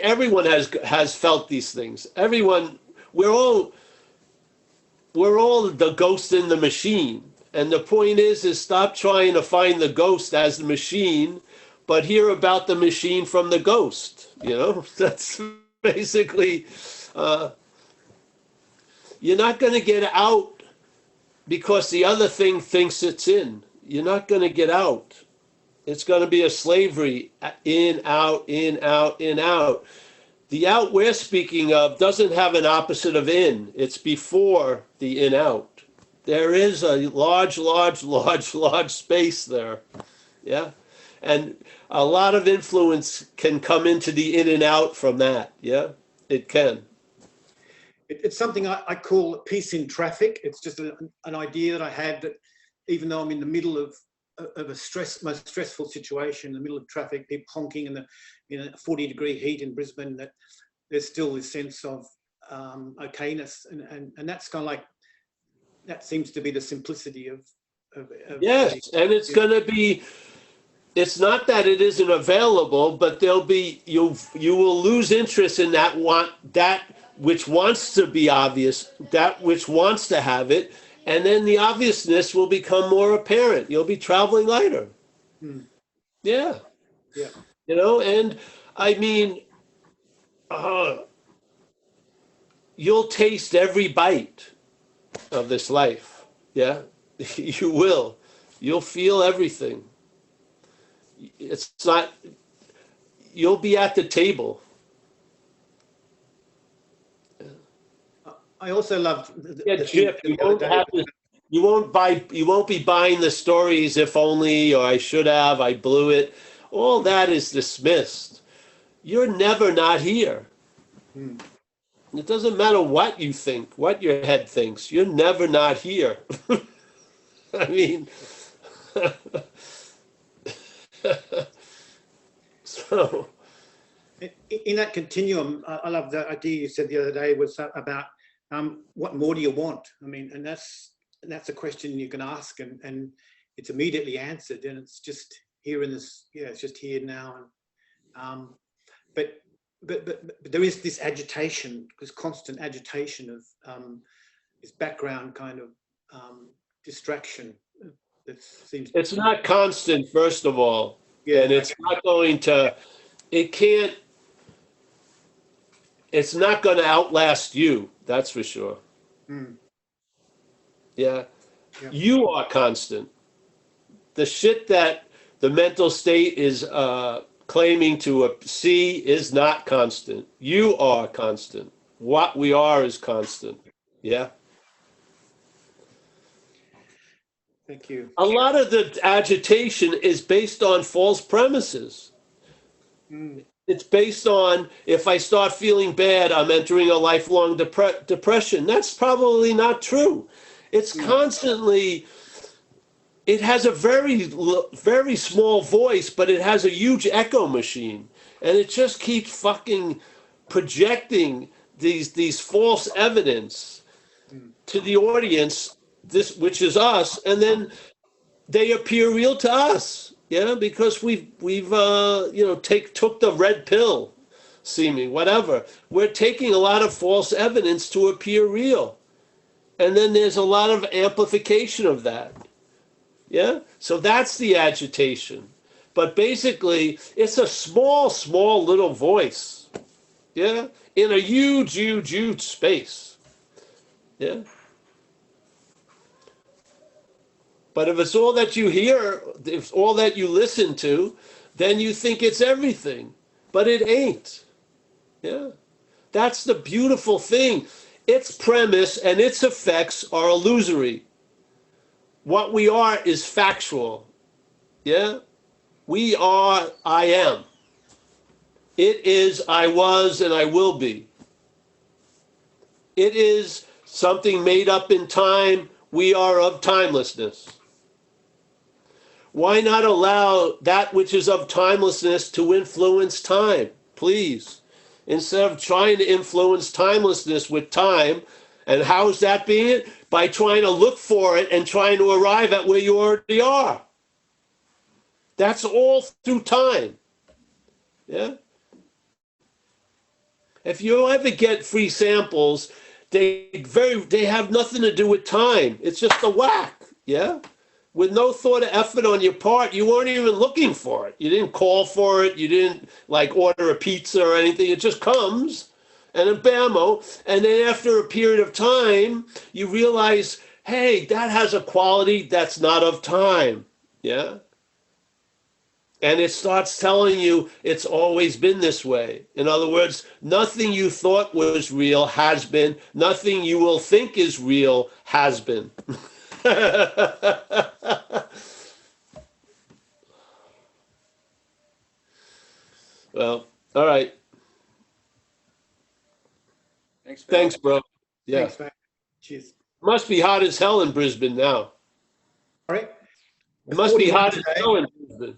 everyone has felt these things. Everyone, we're all the ghost in the machine. And the point is stop trying to find the ghost as the machine, but hear about the machine from the ghost. That's basically. You're not going to get out because the other thing thinks it's in. You're not going to get out. It's going to be a slavery, in, out, in, out, in, out. The out we're speaking of doesn't have an opposite of in. It's before the in, out. There is a large, large, large, large space there. Yeah. And a lot of influence can come into the in and out from that. Yeah, it can. It's something I call peace in traffic. It's just an idea that I had that even though I'm in the middle of a most stressful situation, in the middle of traffic, people honking in a 40-degree heat in Brisbane, that there's still this sense of okayness, and that's kind of like, that seems to be the simplicity of yes, and it's going to be. It's not that it isn't available, but you will lose interest in that which wants to be obvious, that which wants to have it, and then the obviousness will become more apparent. You'll be traveling lighter. Yeah. And I mean, you'll taste every bite of this life. Yeah, you will. You'll feel everything. It's not. You'll be at the table. I also love. Chip. You won't be buying the stories. If only, or I should have. I blew it. All that is dismissed. You're never not here. It doesn't matter what you think, what your head thinks. You're never not here. I mean, In that continuum, I love the idea you said the other day was about what more do you want? I mean, and that's a question you can ask, and it's immediately answered, and it's just here in this, yeah, it's just here now. And but there is this agitation, this constant agitation of this background kind of distraction that seems. It's not constant, first of all, Yeah, and it's not going to. It can't. It's not going to outlast you. That's for sure. Mm, Yeah. yeah. You are constant. The shit that the mental state is claiming to see is not constant. You are constant. What we are is constant. Yeah. Thank you. A lot of the agitation is based on false premises. Mm, It's based on, if I start feeling bad, I'm entering a lifelong depression. That's probably not true. It's constantly, it has a very small voice, but it has a huge echo machine. And it just keeps fucking projecting these false evidence to the audience, this, which is us, and then they appear real to us. Yeah, because we've took the red pill, seeming whatever. We're taking a lot of false evidence to appear real, and then there's a lot of amplification of that. Yeah, so that's the agitation. But basically, it's a small little voice. Yeah, in a huge space. Yeah. But if it's all that you hear, if it's all that you listen to, then you think it's everything. But it ain't. Yeah. That's the beautiful thing. Its premise and its effects are illusory. What we are is factual. Yeah. We are, I am. It is, I was, and I will be. It is something made up in time. We are of timelessness. Why not allow that which is of timelessness to influence time, please? Instead of trying to influence timelessness with time, and how's that being? By trying to look for it and trying to arrive at where you already are. That's all through time. Yeah? If you ever get free samples, they have nothing to do with time. It's just a whack. Yeah? With no thought or effort on your part, you weren't even looking for it. You didn't call for it. You didn't like order a pizza or anything. It just comes, and then bammo. And then after a period of time, you realize, hey, that has a quality that's not of time. Yeah. And it starts telling you it's always been this way. In other words, nothing you thought was real has been. Nothing you will think is real has been. Well, all right. Thanks, Phil. Thanks, bro. Yeah. Thanks, mate. Cheers. Must be hot as hell in Brisbane now. All right. It must be 41 hot as today. hell in Brisbane.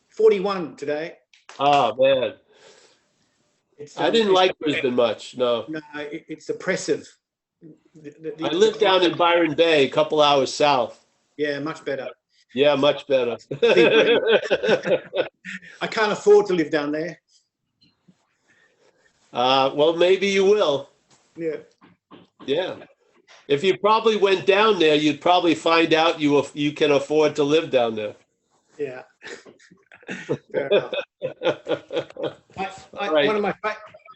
41 today. Oh, man. It's, I didn't like Brisbane much, no. No, it's oppressive. I lived down in Byron Bay, a couple hours south. Yeah, much better. Yeah, much better. I can't afford to live down there. Well, maybe you will. Yeah. Yeah. If you probably went down there, you'd probably find out you can afford to live down there. Yeah. Fair enough. Right. One of my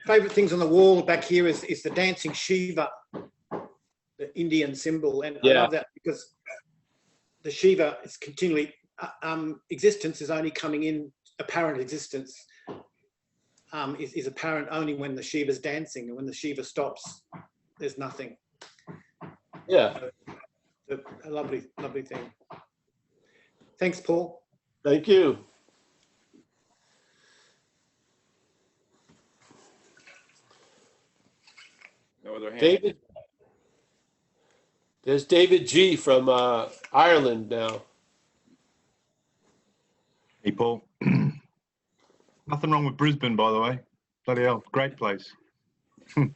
favorite things on the wall back here is the dancing Shiva, the Indian symbol. And I love that because the Shiva is continually, existence is only coming in, apparent existence is apparent only when the Shiva's dancing, and when the Shiva stops, there's nothing. Yeah. A lovely, lovely thing. Thanks, Paul. Thank you. No other hands. David? There's David G. from Ireland now. Hey, Paul. Nothing wrong with Brisbane, by the way. Bloody hell, great place. Oh,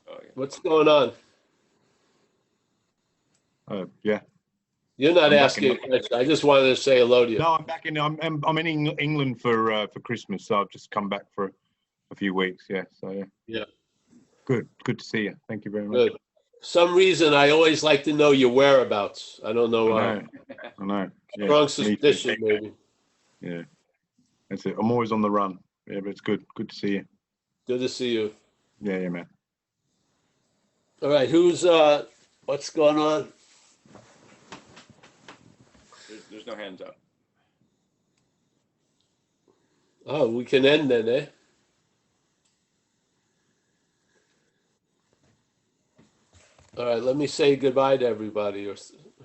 yeah. What's going on? Yeah. You're not I'm back asking a in- question. I just wanted to say hello to you. No, I'm back in. I'm in England for Christmas, so I've just come back for a few weeks. Yeah. So yeah. Yeah. Good to see you. Thank you very much. Good. For some reason, I always like to know your whereabouts. I don't know why. I know. Yeah, Strong me too. suspicion, maybe. Yeah. That's it. I'm always on the run. Yeah, but it's good. Good to see you. Good to see you. Yeah, man. All right, what's going on? There's no hands up. Oh, we can end then, eh? All right, let me say goodbye to everybody, or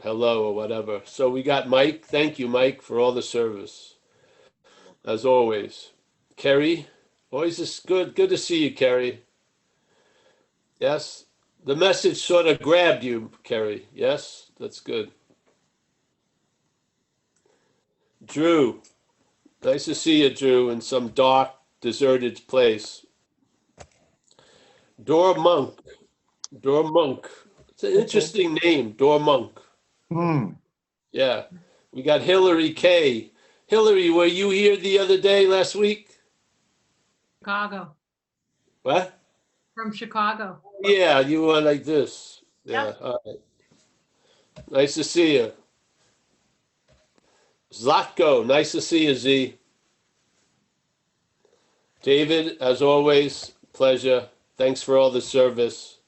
hello, or whatever. So we got Mike. Thank you, Mike, for all the service, as always. Kerry, always is good. Good to see you, Kerry. Yes, the message sort of grabbed you, Kerry. Yes, that's good. Drew, nice to see you, Drew, in some dark, deserted place. Door Monk. It's an interesting name, Door Monk. Hmm. Yeah. We got Hillary K. Hillary, were you here the other day last week? Chicago, What? from Chicago. Yeah, you were like this. Yeah. Yep. All right. Nice to see you. Zlatko, nice to see you, Z. David, as always, pleasure. Thanks for all the service.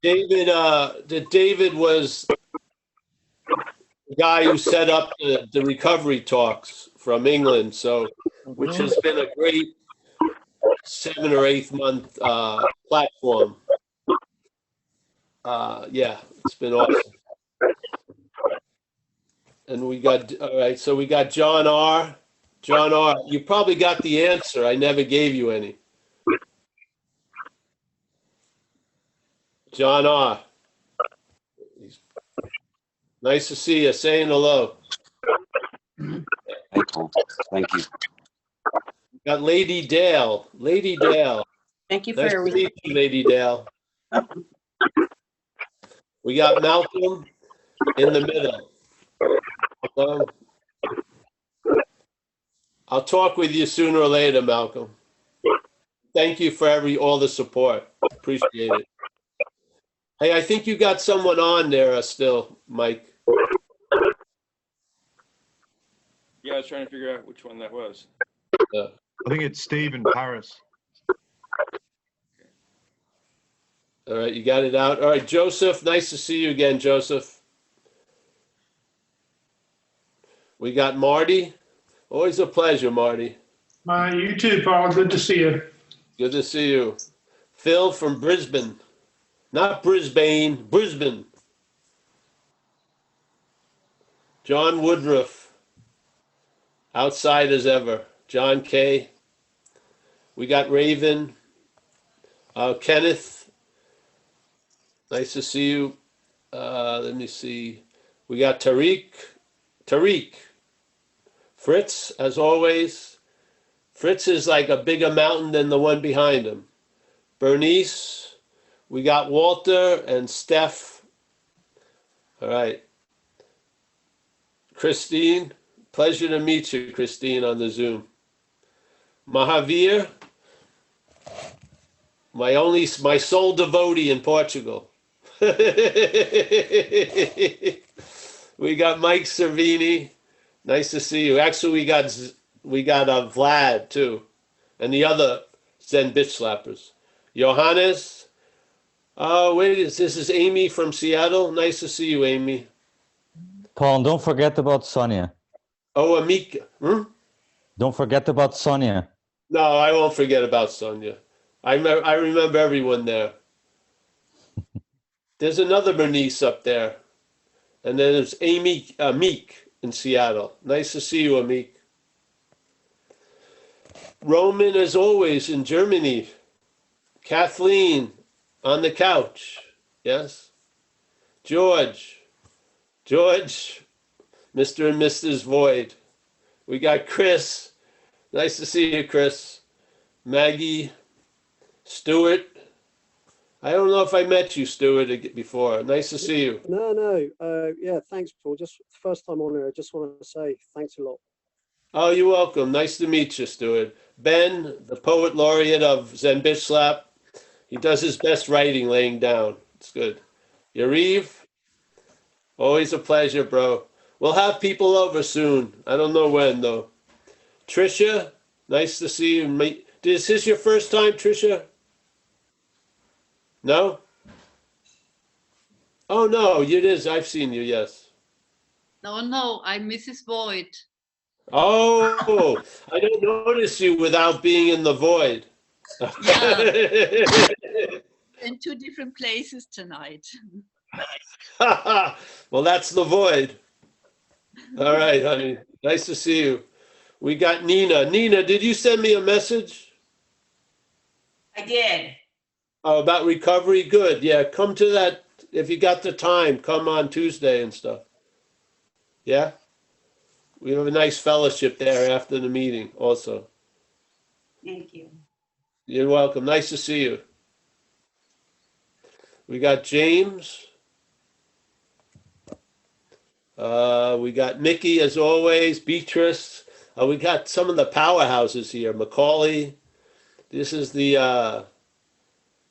David was the guy who set up the recovery talks from England, so which has been a great 7 or 8 month platform. Yeah, it's been awesome. And we got, all right, so we got John R. John R., you probably got the answer. I never gave you any. John R. Nice to see you. Saying hello. Thank you. Got Lady Dale. Lady Dale. Thank you for Nice to everything. meet you, Lady Dale. We got Malcolm in the middle. I'll talk with you sooner or later, Malcolm. Thank you for all the support. Appreciate it. Hey, I think you got someone on there still, Mike. Yeah, I was trying to figure out which one that was. Yeah. I think it's Steve in Paris. All right, you got it out. All right, Joseph, nice to see you again, Joseph. We got Marty. Always a pleasure, Marty. You too, Paul. Good to see you. Good to see you. Phil from Brisbane. Not Brisbane, Brisbane. John Woodruff. Outside as ever. John K. We got Raven. Kenneth. Nice to see you. Let me see. We got Tariq. Fritz, as always. Fritz is like a bigger mountain than the one behind him. Bernice. We got Walter and Steph. All right. Christine. Pleasure to meet you, Christine, on the Zoom. Mahavir. My sole devotee in Portugal. We got Mike Servini. Nice to see you. Actually, we got Vlad too, and the other Zen bitch slappers. Johannes. Oh, wait, this is Amy from Seattle. Nice to see you, Amy. Paul, and don't forget about Sonia. Oh, Amika. Don't forget about Sonia. No, I won't forget about Sonia. I remember everyone there. There's another Bernice up there. And then there's Amy Meek in Seattle. Nice to see you, Amik. Roman, as always, in Germany. Kathleen on the couch. Yes. George, Mr. and Mrs. Void. We got Chris. Nice to see you, Chris. Maggie, Stuart. I don't know if I met you, Stuart, before. Nice to see you. No. Yeah, thanks, Paul. Just first time on here. I just want to say thanks a lot. Oh, you're welcome. Nice to meet you, Stuart. Ben, the poet laureate of Zen Bitch Slap. He does his best writing laying down. It's good. Yariv, always a pleasure, bro. We'll have people over soon. I don't know when, though. Trisha, nice to see you. Is this your first time, Trisha? No? Oh, no, it is. I've seen you, yes. No, I'm Mrs. Void. Oh, I don't notice you without being in the void. Yeah. In two different places tonight. Well, that's the void. All right, honey. Nice to see you. We got Nina. Nina, did you send me a message? I did. Oh, about recovery? Good. Yeah, come to that. If you got the time, come on Tuesday and stuff. Yeah? We have a nice fellowship there after the meeting also. Thank you. You're welcome. Nice to see you. We got James. We got Mickey, as always. Beatrice. We got some of the powerhouses here. Macaulay. This is the,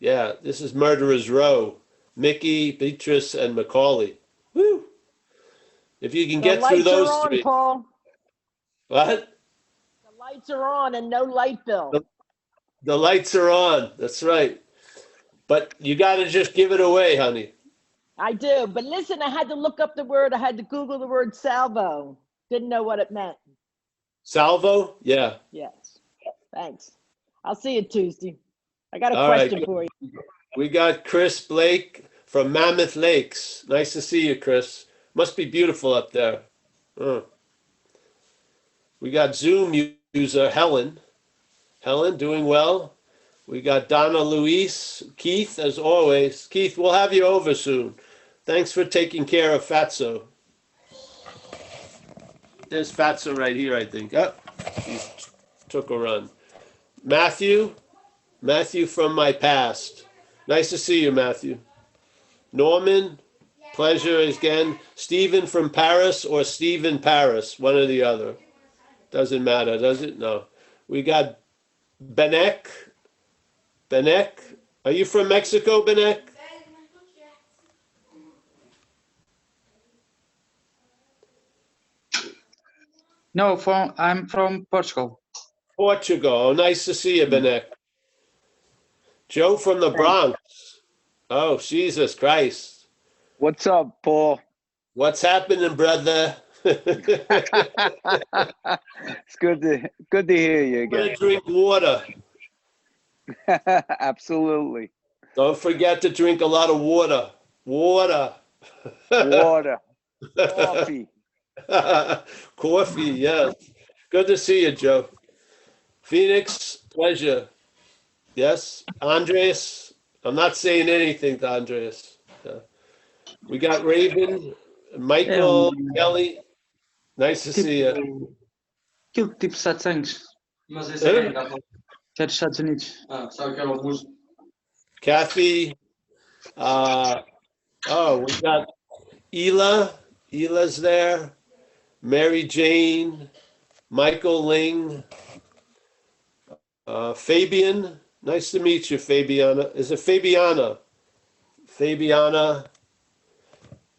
this is Murderer's Row. Mickey, Beatrice, and Macaulay. Woo! If you can get through those on, three. Paul. What? The lights are on and no light bill. The lights are on. That's right. But you got to just give it away, honey. I do. But listen, I had to look up the word. I had to Google the word salvo. Didn't know what it meant. Salvo? Yeah. Yes. Thanks. I'll see you Tuesday. I got a All question right. for you. We got Chris Blake from Mammoth Lakes. Nice to see you, Chris. Must be beautiful up there. We got Zoom user Helen. Helen, doing well. We got Donna Luis. Keith, as always. Keith, we'll have you over soon. Thanks for taking care of Fatso. There's Fatso right here, I think. Oh, he took a run. Matthew from my past. Nice to see you, Matthew. Norman, pleasure again. Stephen from Paris or Stephen Paris, one or the other. Doesn't matter, does it? No. We got Benek. Benek, are you from Mexico, Benek? No, I'm from Portugal. Portugal. Oh, nice to see you, Benek. Joe from the Bronx. Oh, Jesus Christ. What's up, Paul? What's happening, brother? It's good to hear you I'm gonna again. drink water. Absolutely. Don't forget to drink a lot of water. Water. Water. Coffee. Coffee, yes. Good to see you, Joe. Phoenix, pleasure. Yes, Andres. I'm not saying anything to Andres. We got Raven, Michael, Kelly. Nice to see you. Tipo 700. Mas esse é quem? Que é dos Estados Unidos. Ah, sabe que era o músico. Kathy. We got Ela. Ela's there. Mary Jane. Michael Ling. Fabian. Nice to meet you, Fabiana. Is it Fabiana? Fabiana.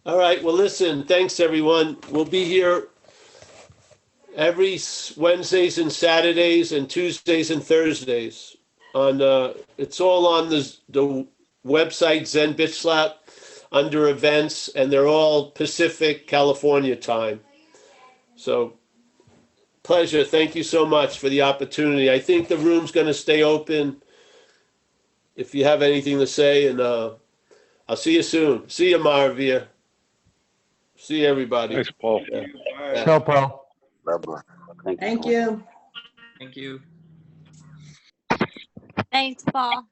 All right. Well, listen. Thanks, everyone. We'll be here every Wednesdays and Saturdays and Tuesdays and Thursdays. It's all on the website Zen Bitch Slap under events, and they're all Pacific California time. So pleasure. Thank you so much for the opportunity. I think the room's going to stay open if you have anything to say, and I'll see you soon. See you, Maravia. See everybody. Thanks, Paul. Yeah. Ciao, Paul. Thank you. Thank you. Thanks, Paul.